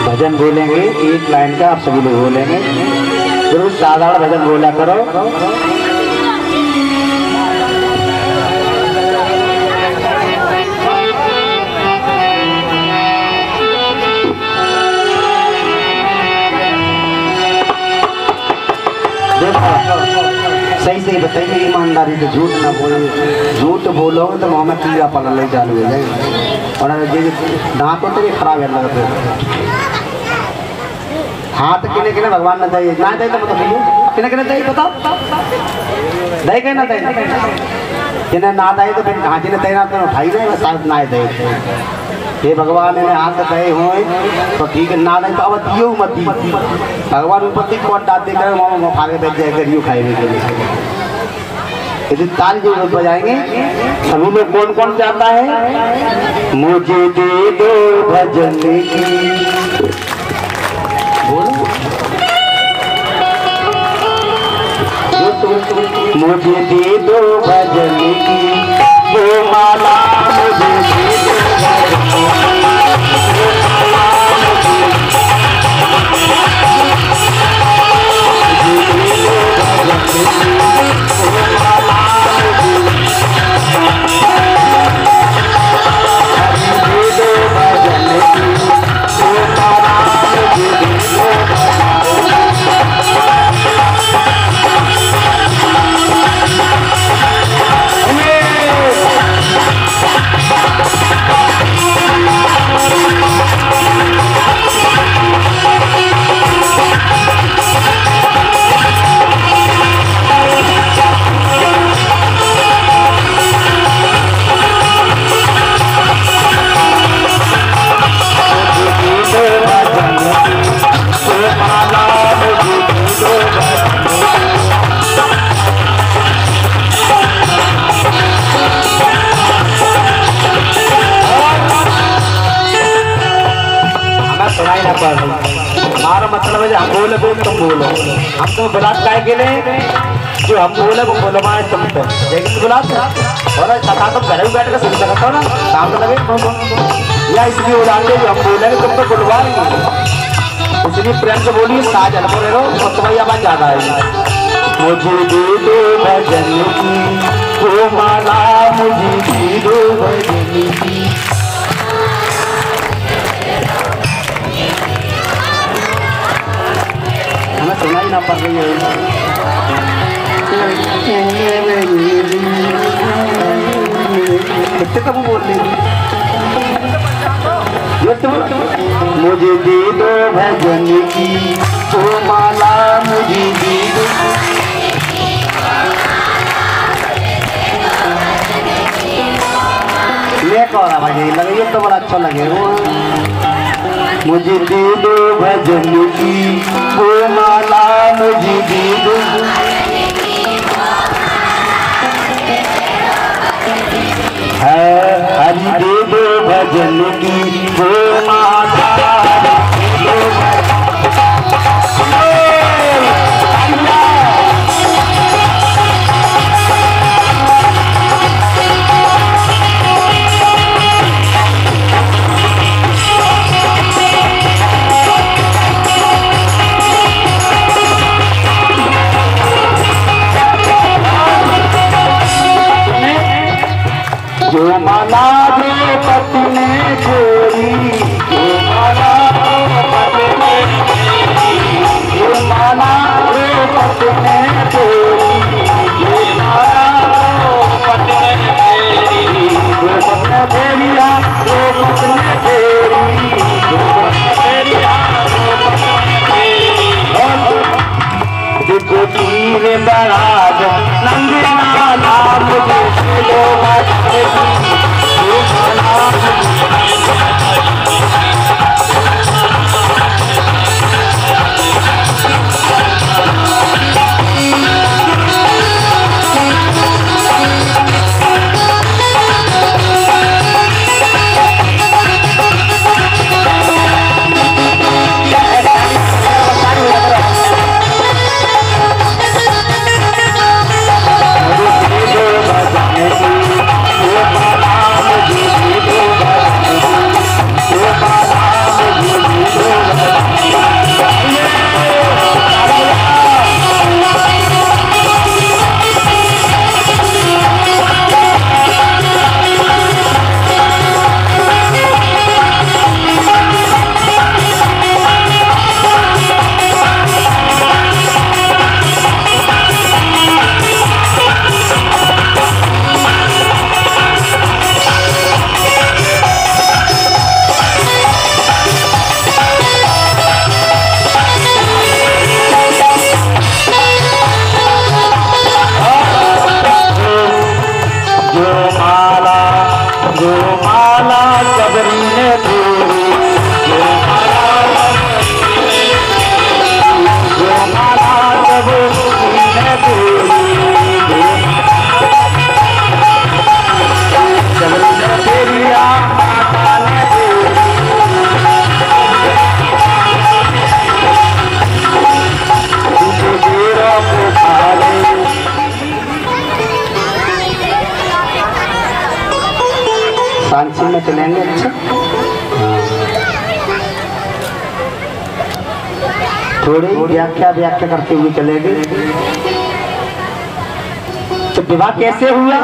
भजन बोलेंगे, एक लाइन का आप सभी लोग बोलेंगे। जरूर साधारण भजन बोला करो। सही सही बताइए, ईमानदारी से झूठ ना बोलो। झूठ बोलोगे तो मुँह में कीड़ा पलने चालू हो जाएगा। और दांत होते भी खराब है लगते। हाथ किने किने भगवान ने दे ना दे तो मतलब किने किने दे बताओ, दे के ना दे जिन्हें ना दे तो फिर कहाँ जिन्हें देना तो भाई नहीं साथ ना दे। हे भगवान ने हाथ दे हुए तो ठीक है, ना दे तो अब दियो मत दी। भगवान ऊपर कौन डाल दे कर मामा फागे बैठ जाएगा यूँ खाएंगे के लिए। यदि ताली जो बजाएंगे सभी लोग कौन कौन चाहता है मुझे दे दो भजन की। मुझे दे दो भजन की वो माला, मुझे दे दो हमारा मतलब है हम बोले तुम बोलो। हम तो बुलात काय के लिए जो हम बोले वो बोलो माए तुम तो लेकिन बुलात और कथा तो घर में बैठ कर सुन सकता हो ना, काम लगे या इसलिए बुलाते जो हम बोलेंगे तुम तो बुलवाएंगे। इसलिए प्रेम से बोलिए साज हल बोले रहो तो तुम्हारी आवाज ज्यादा आएगी। मुझे दे दो भजन की वो माला, मुझे दे दो भजन की। हमें सुनाई ना पड़ रही है। कितने कब बोल रही मुझे दे दो भजन की वो माला, मुझे दे दो। ले कौन भाई लगे तो बड़ा अच्छा लगे। मुझे दे दो भजन की वो माला, मुझे दे दो। हरि दे दो भजन की वो माला। जो माला द्रौपदी ने फेरी, जो माला द्रौपदी ने फेरी, जो माला द्रौपदी ने फेरी, जो माला द्रौपदी ने फेरी, द्रौपदी ने फेरिया, द्रौपदी ने फेरी, द्रौपदी ने फेरिया, द्रौपदी ने फेरी। देखो तीर दराज नंगे नाला मुझे लो सांची में चलेंगे। अच्छा थोड़ी व्याख्या करते हुए चलेंगे। तो विवाह कैसे हुआ?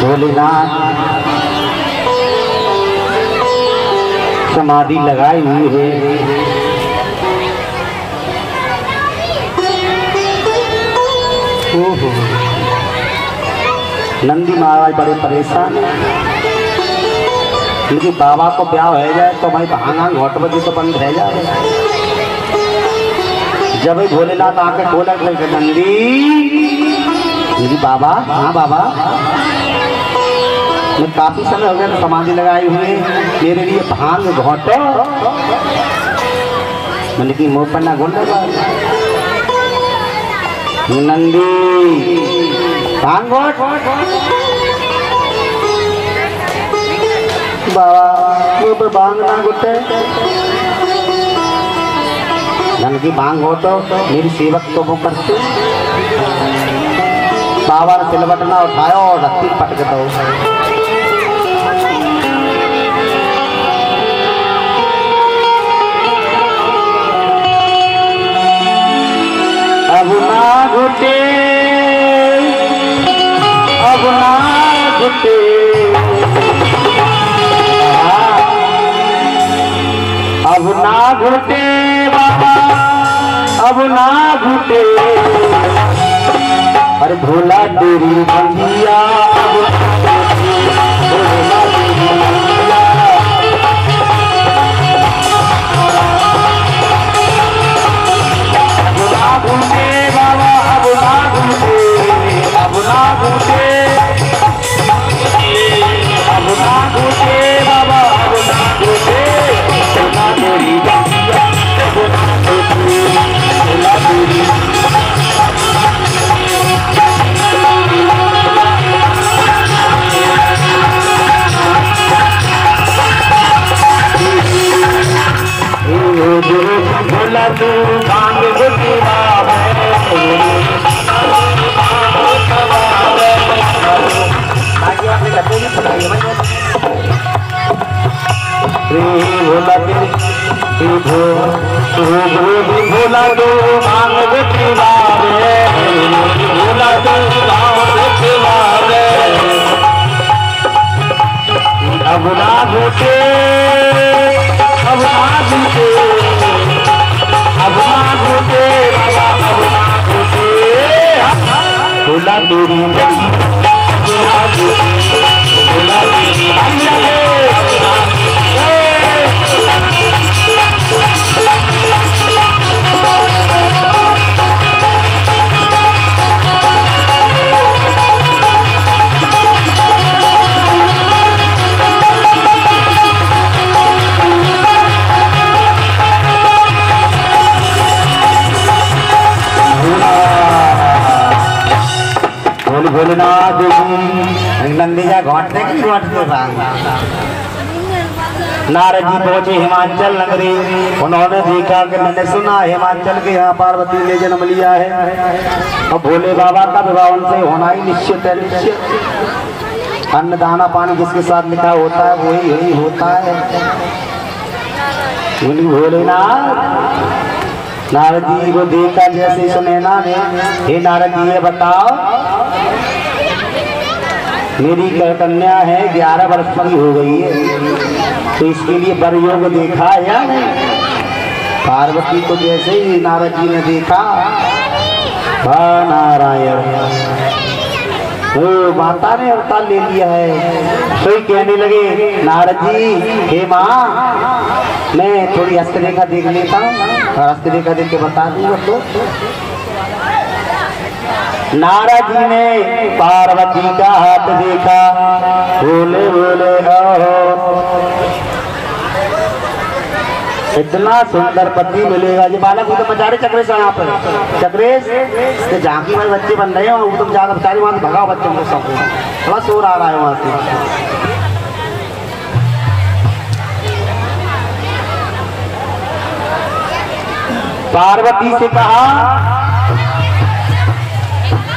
भोलेनाथ समाधि लगाई हुई है। नंदी महाराज बड़े परेशान है, क्योंकि बाबा को ब्याह हो जाए तो भाई भांगा घोट बजे तो बंद रह जाए। जब भाई भोलेनाथ आके बोला नंदी बाबा, हाँ बाबा मैं काफी समय हो गया तो समाधि लगाई हुई, मेरे लिए भांग घोटो। मैंने की मुँह पर ना घोट नंदी भांग घोट। बाबा मुँह पर भांग ना घोटे, धन की भांग हो तो मेरी सेवक तो वो करते। बाबा ने सिलवट ना उठाया और रत्ती पटक दो। अब ना घुटे, अब ना घुटे, अब ना घुटे बाबा, अब ना घुटे। अरे भोला तेरी बंदिया, भोला तेरी भोला तेरी भोलेनाथ नंदी जा घाटते कि घाटते नारद जी पहुंचे हिमाचल नगरी। उन्होंने देखा कि मैंने सुना हिमाचल के यहाँ पार्वती ने जन्म लिया है। अब भोले बाबा का विवाह उनसे होना ही निश्चित है, निश्चित। अन्न दाना पानी जिसके साथ लिखा होता है वही यही होता है। भोलेनाथ नारद जी को देखा जैसे सुनैना ने, हे नारद जी ये बताओ मेरी कन्या है 11 वर्ष की हो गई है, तो इसके लिए वर योग देखा या नहीं? पार्वती को जैसे ही नारद जी ने देखा, नारायण वो माता ने अवतार ले लिया है। तो कहने लगे नारद जी हे माँ मैं थोड़ी हस्तरेखा देख लेता हूँ, और हस्तरेखा देख के बता दूंगा। तो नारद जी ने पार्वती का हाथ देखा, बोले बोले इतना सुंदर पति मिलेगा। ये बालक वो तो बचा रहे चक्रेश यहाँ पर, चक्रेश के झांकी में बच्चे बन रहे हैं, वो तो ज्यादा बेचारे वहां से भगाओ बच्चों को, सब थोड़ा शोर आ रहा है वहां से। पार्वती से कहा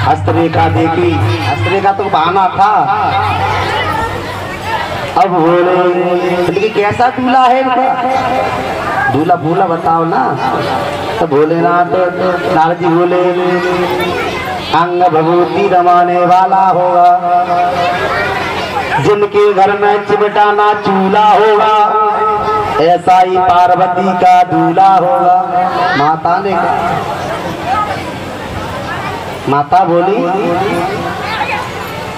हस्तरेखा देखी, हस्तरेखा तो बहाना था। अब बोले कैसा दूल्हा है इनका, दूल्हा भूला बताओ ना। तो भोलेनाथ नारद जी बोले अंग भभूति रमाने वाला होगा, जिनके घर में चिमटाना चूल्हा होगा, ऐसा ही पार्वती का दूल्हा होगा। माता ने माता बोली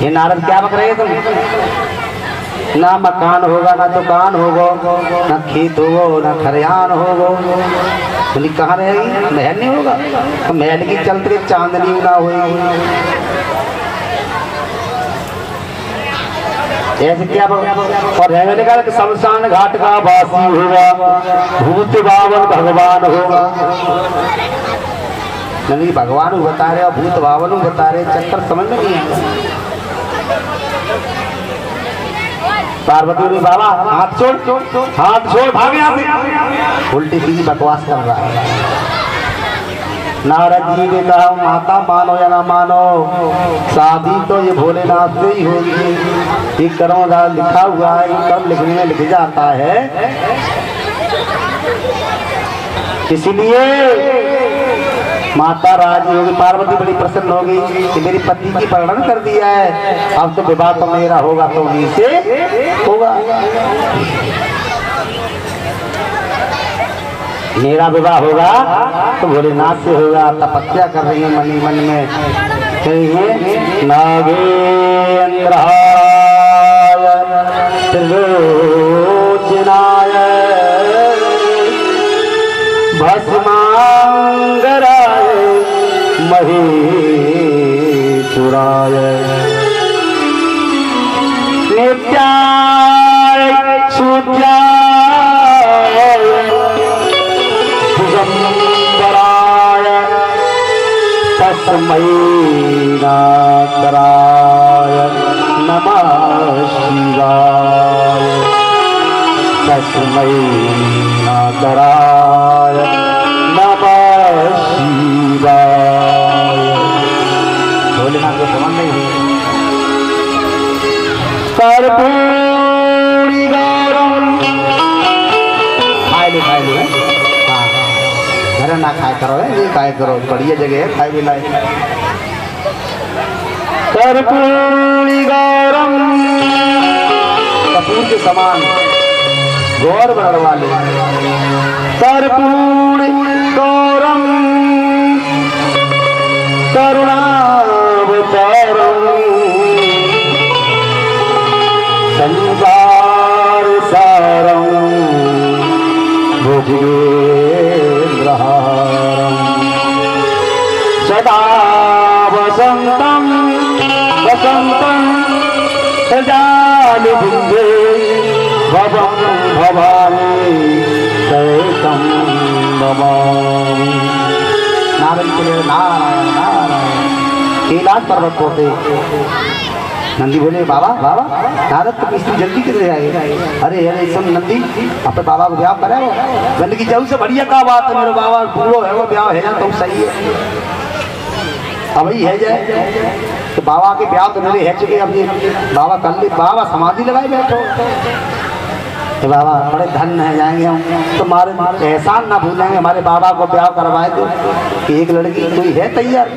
ये नारद क्या बक रहे तुम, ना मकान होगा ना दुकान होगा ना खेत होगा ना खरियान होगा। बोली कहाँ रहेगी, महल नहीं होगा, तो महल की चलते चांदनी ना होगी। ऐसे क्या और रहने का शमशान घाट का वासी होगा, भूत बावन भगवान होगा। नहीं भगवान बता रहे और भूत भावन बता रहे, चक्कर समझ में नहीं है। पार्वती ने बाबा हाथ छोड़ भाग यहाँ से, उल्टी सीधी बकवास कर रहा है। नारद जी ने कहा माता मानो या ना मानो, शादी तो ये भोलेनाथ से ही होगी। ये कर्म लिखा हुआ है, कर्म लिखने में लिख जाता है, इसलिए माता राजी होगी। पार्वती बड़ी प्रसन्न होगी कि मेरी पति की वर्णन कर दिया है, अब तो विवाह तो मेरा होगा तो उन्हीं से होगा, मेरा विवाह होगा तो भोलेनाथ से होगा। तपस्या कर रही है मन ही मन में, कहिए नागेंद्राय त्रिलोचनाय भस्मांगराय महेश्वराय नित्याय सूर्याय दिगंबराय तस्मै नागराय नमः शिवाय, तस्मै नागराय नमः शिवाय। भोलेनाथ को समझ नहीं हुई। कर्पूरी गौरम खाए लो हाँ घर ना खाए करो है, ये खाए करो, बढ़िया जगह है खाए भी लाए। कर्पूरी गौरम कपूर के समान गौर वर्ण वाले, कर्पूरी गौरम करुणावतार सदा वसंतम वसंतम सजालु बुंदे भवं भवानी सैतम नमामि। नारायण बोले नारायण नारायण। कैलाश पर्वत होते नंदी बोले बाबा बाबा नारद तो किसी जल्दी किधर आए? अरे अरे सुन नंदी अपने बाबा को ब्याह करे वो गंदगी जाऊ से बढ़िया का बात है। मेरे बाबा बूढ़ो है वो ब्याह है तो सही है अब ही है जाए तो बाबा के ब्याह तो मेरे है चुके। अब ये बाबा कर ले बाबा समाधि लगाए बैठो तो बाबा बड़े धन है जाएंगे हम तुम्हारे एहसान ना भूलेंगे। हमारे बाबा को ब्याह करवाए तो कि एक लड़की कोई है तैयार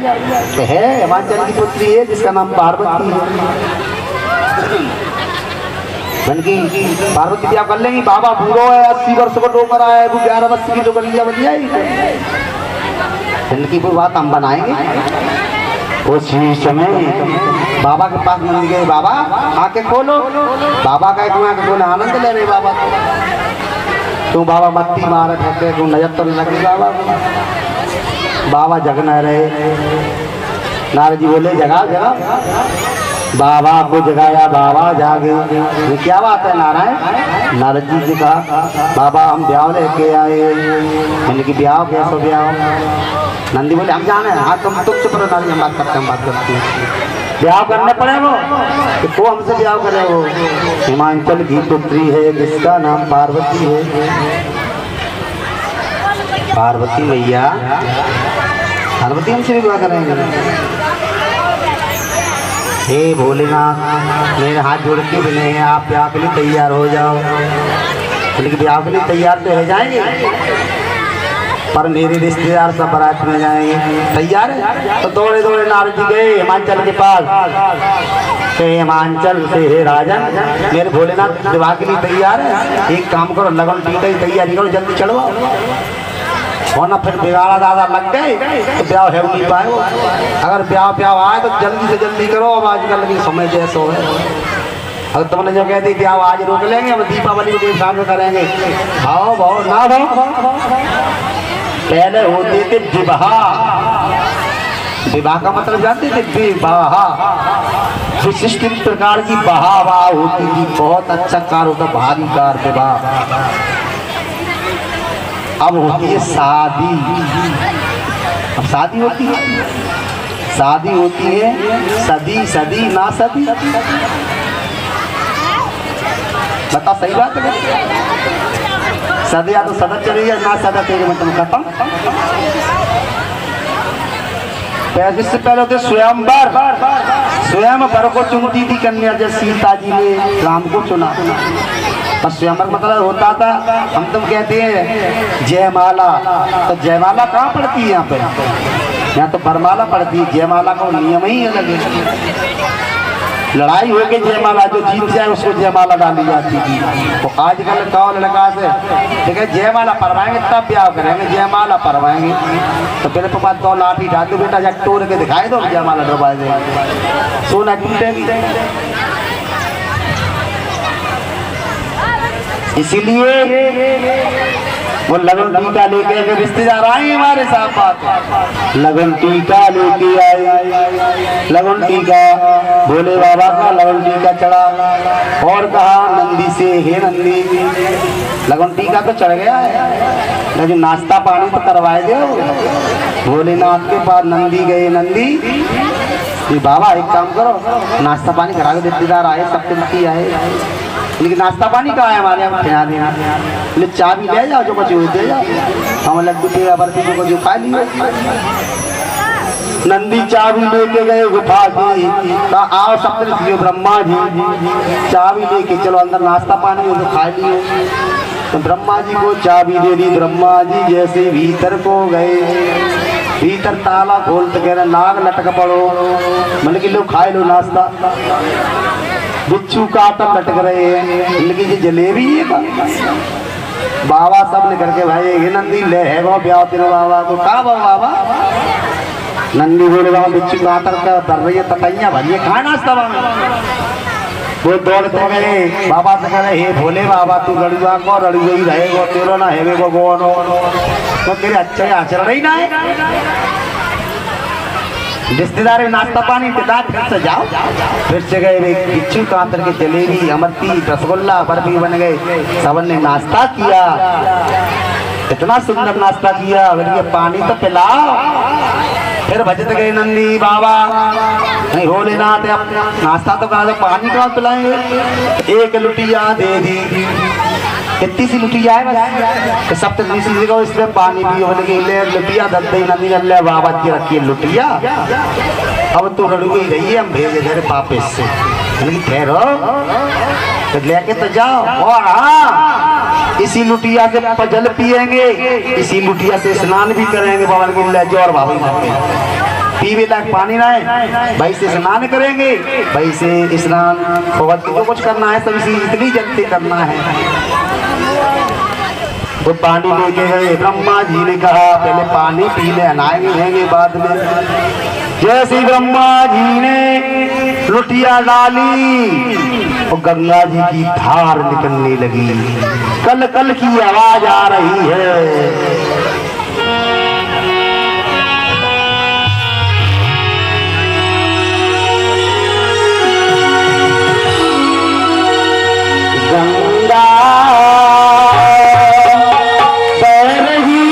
तो है हिमाचल की पुत्री है जिसका नाम पार्वती है। बनकी पार्वती ब्याह कर लेंगी। बाबा बूढ़ो है 80 वर्ष को डोकर आया है वो 11 वर्ष की डोकर लिया बलिया बनकी वो बात हम बनाएंगे। उसी समय बाबा के पास नंदी गए बाबा आके खोलो। बाबा का आके खोले आनंद ले रहे बाबा तू बाबा मत्ती मार थके तू नजर तो लगी बाबा बाबा जगना रहे। नारद जी बोले जगा जगा बाबा को जगाया बाबा जागे। ये क्या बात है नारायण? नारद जी ने कहा बाबा हम ब्याह लेके आए। मैंने कि ब्याह कैसे ब्याह? नंदी बोले हम जाने हाँ तुम चुप रहो नारद हम बात करते हैं बात करते हैं। ब्याह करने पड़े वो तो हमसे ब्याह करे वो हिमाचल की पुत्री है जिसका नाम पार्वती है। पार्वती भैया पार्वती हमसे भी ब्याह करेंगे। हे भोलेनाथ मेरे हाथ जोड़ के मिले हैं आप ब्याह के लिए तैयार हो जाओ। लेकिन ब्याह के लिए तैयार तो हो जाएंगे पर मेरे रिश्तेदार सब बारात में जाएंगे। तैयार है तो दौड़े दौड़े नारद जी गए हिमाचल के पास। तो हिमाचल से हे राजन मेरे भोलेनाथ विवाह के लिए तैयार है। एक काम करो लगन टीका की तैयारी करो जल्दी चढ़वाओ वरना फिर बिगाड़ा दादा लग गए तो ब्याह है नहीं पाए। अगर ब्याह ब्याह आए तो जल्दी से जल्दी करो। अब आजकल की समय जैसो है अगर तुमने जो कहती ब्याह आज रोक लेंगे हम दीपावली को साथ में करेंगे। भाव भाव ना भाव पहले होते थे विवाह। विवाह का मतलब जानते थे विवाह विशिष्ट प्रकार की बहा वाह होती थी। बहुत अच्छा कार होता भारी कार विवाह। अब होती है शादी। अब शादी होती है शादी होती है सदी सदी ना सदी। बता सही बात है सदिया तो सदा चली जाए ना सदा तेरे मतलब खत्म। इससे पहले होते स्वयंवर। स्वयंवर को चुनती थी कन्या जब सीता जी ने राम को चुना। बस स्वयंवर मतलब होता था हम तुम कहते हैं जयमाला। तो जयमाला कहाँ पड़ती है यहाँ पे? यहाँ तो बरमाला पड़ती है। जयमाला का नियम ही अलग है। लड़ाई हो गई जयमाला जो जीत जाए उसको जयमाला डाली जाती थी। तो आजकल गाँव लड़का से ठीक है जयमाला परवाएंगे तब ब्याह करेंगे। जयमाला परवाएंगे तो मेरे पास 2 लाठी डाल दो बेटा जब तोड़ के दिखाए दो जयमाला डुबा देंगे सोना टूटेगी। इसीलिए वो लगन टीका लेके रिश्तेदार आए हमारे साथ बात लगन टीका लेके आए। लगन टीका भोले बाबा का लगन टीका चढ़ा और कहा नंदी से हे नंदी लगन टीका तो चढ़ गया है लेकिन नाश्ता पानी तो करवाए दो। भोलेनाथ के पास नंदी गए। नंदी बाबा एक काम करो नाश्ता पानी करा के रिश्तेदार आए सब तिलकी आए लेकिन नाश्ता पानी कहाँ है हमारे यहाँ खिला देना। चाबी ले जाओ जो कुछ दे जाओ हम लड्डू तेरा बर्फी जो कुछ खा लिए। नंदी चाबी लेके गए गुफा की। आओ सप्तऋषि ब्रह्मा जी चाबी लेके चलो अंदर नाश्ता पानी वो खा लिए। तो ब्रह्मा जी को चाबी दे दी। ब्रह्मा जी जैसे भीतर को गए भीतर ताला खोलते कह रहे नाग लटक पड़ो मतलब कि लोग खाए लो नाश्ता। बिच्छू का आतर लटक रहे हैं लेकिन ये जलेबी है बाबा सब ने करके भाई ये नंदी ले है वो ब्याह तेरे बाबा को कहा बाबा नंदी बोले बाबा बिच्छू का आतर का डर रही है ततैया भरिए कहाँ नाश्ता वो दौड़ते गए बाबा से कह रहे हे भोले बाबा तू लड़ुआ को लड़ुआ ही रहेगा तेरो ना है वो गोनो तो तेरे अच्छे आचरण ही ना है। रिश्तेदार नाश्ता पानी के बाद फिर से जाओ। फिर से गए बिच्छू कांतर के जलेबी अमरती रसगुल्ला बर्फी बन गए। सबन ने नाश्ता किया, इतना सुंदर नाश्ता किया। बोलिए पानी तो पिलाओ। फिर भजत गए नंदी बाबा, नहीं भोलेनाथ नाश्ता तो करा दो, पानी कहाँ पिलाएंगे। एक लुटिया दे दी, कितनी सी लुटिया है बस, तो सब तक इसमें पानी पियो। बोले लुटिया दल दे नंदी ने बाबा की रखी है लुटिया, अब तू रड़ू ही रही है, हम भेजे तेरे वापिस से। ठहरो तो लेके तो जाओ। और हाँ, इसी लुटिया से जल पिएंगे, इसी लुटिया से स्नान भी करेंगे। बाबा के जोर बाबा पीवे लायक पानी ना है, भाई से स्नान करेंगे, भाई से स्नान जो कुछ करना है सब इसी इतनी जल्दी करना है। तो पानी लेके गए। ब्रह्मा जी ने कहा पहले पानी पी ले, नहाएंगे रहेंगे बाद में। जैसे ब्रह्मा जी ने लुटिया डाली और गंगा जी की धार निकलने लगी। कल कल की आवाज आ रही है। गंगा बह रही,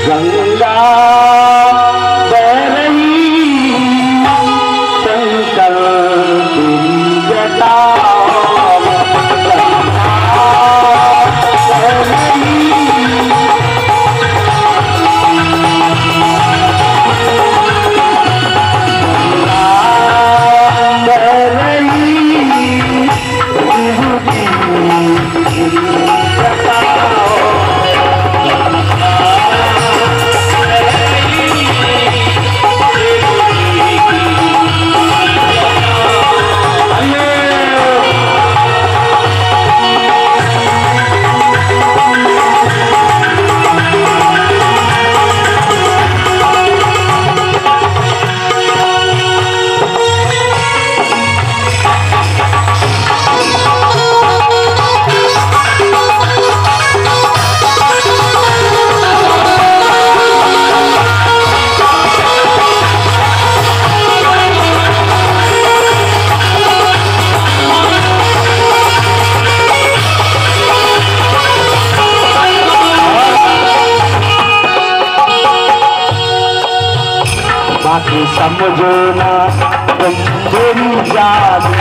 गंगा बह रही, शंकर तेरी जटा बह रही। समझो ना तुम मेरी जादू,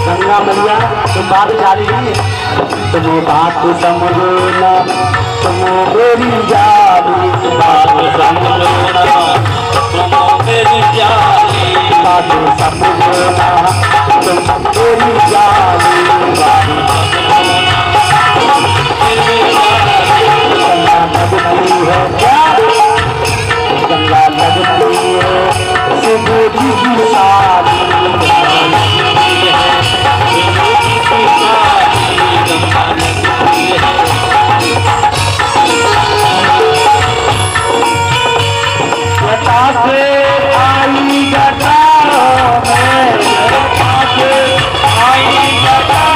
गंगा मैया तुम बात जारी नहीं, तुम्हें बात समझो ना तुम मेरी जादू, बात समझो ना तुम मेरी जादू, बात समझो ना तुम मेरी जादू। गंगा लगती है सिंदूरी की साड़ी, जटा से आई जटा में, जटा से आई जटा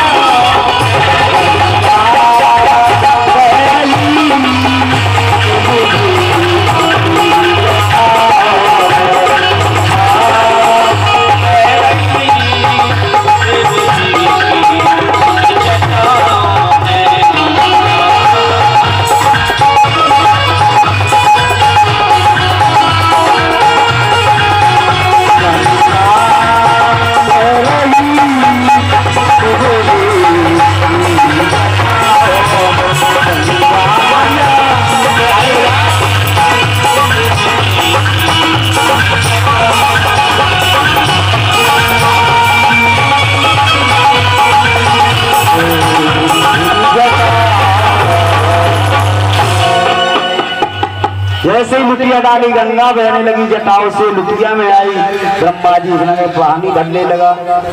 जैसे ही लुटिया डाली गंगा बहने लगी, जटाओं से लुटिया में आई। ब्रह्मा जी उसने पानी भरने लगा,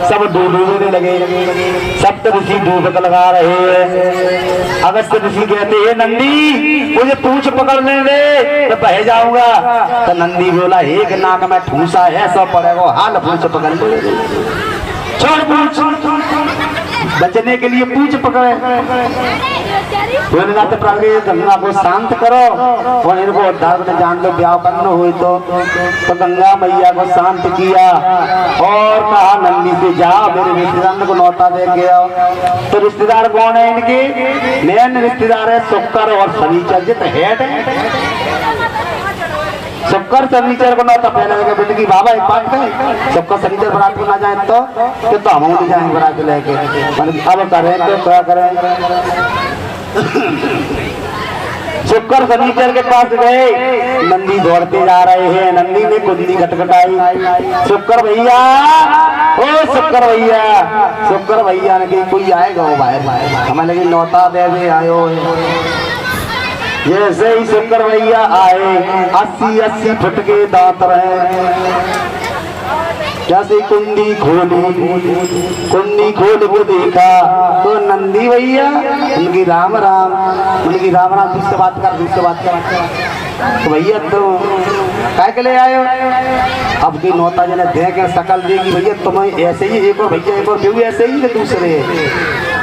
सब डूबने लगे। सब तो ऋषि डूबक लगा रहे हैं। अगस्त ऋषि कहते हैं नंदी मुझे पूछ पकड़ने दे तो बह जाऊंगा। तो नंदी बोला एक नाक में ठूसा है, सब पड़ेगा हाल पूछ पकड़ ले, छोड़ पूछ। बचने के लिए पूछ पकड़े। भोलेनाथ प्रभु गंगा को शांत करो और इनको उद्धार में जान लो, ब्याह करना हुई तो गंगा मैया को शांत किया और कहा नंदी से जाओ मेरे रिश्तेदार को नौता दे के आओ। तो रिश्तेदार कौन है इनके? मेन रिश्तेदार है शुक्र और शनिचर जी, तो हेड है शुक्र शनिचर को नौता पहले लगे। बेटे की बाबा एक बात है, शुक्र शनिचर बारात को ना जाए तो हम नहीं जाएंगे बारात लेके। अब करें तो क्या करें? शुक्र शनिचर के पास गए, नंदी दौड़ते जा रहे हैं। नंदी ने कुंडी खटखटाई, शुक्र भैया ओ शुक्र भैया। शुक्र भैया ने कही कोई आएगा वो बाहर, हमें लगी नौता दे दे आयो। जैसे ही शुक्र भैया आए 80 फुट के दांत रहे। जैसे कुंडी खोल को देखा तो नंदी भैया उनकी राम राम, उनकी राम राम। दूसरे बात कर तो भैया तो काय के ले आए हो? अब की नौता जने देख शकल देगी भैया तुम्हें ऐसे ही एक और भैया एक और भी ऐसे ही दूसरे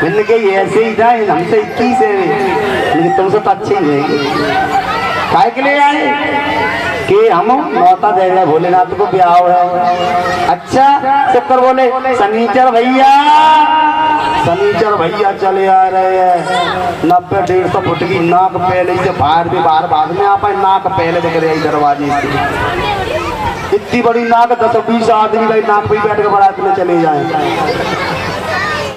मैंने कही ऐसे ही जाए हमसे 21 है लेकिन तुमसे तो अच्छे ही रहेंगे। काय के ले आए कि हम नौता दे रहे भोलेनाथ को ब्याह है। अच्छा शुक्र बोले शनिचर भैया चले आ रहे हैं। 90-150 फुट की नाक पहले से बाहर भी बाहर बाद में आप नाक पहले दिख रही दरवाजे से। इतनी बड़ी नाक 10-20 आदमी भाई नाक पे बैठ के बारात में चले जाए।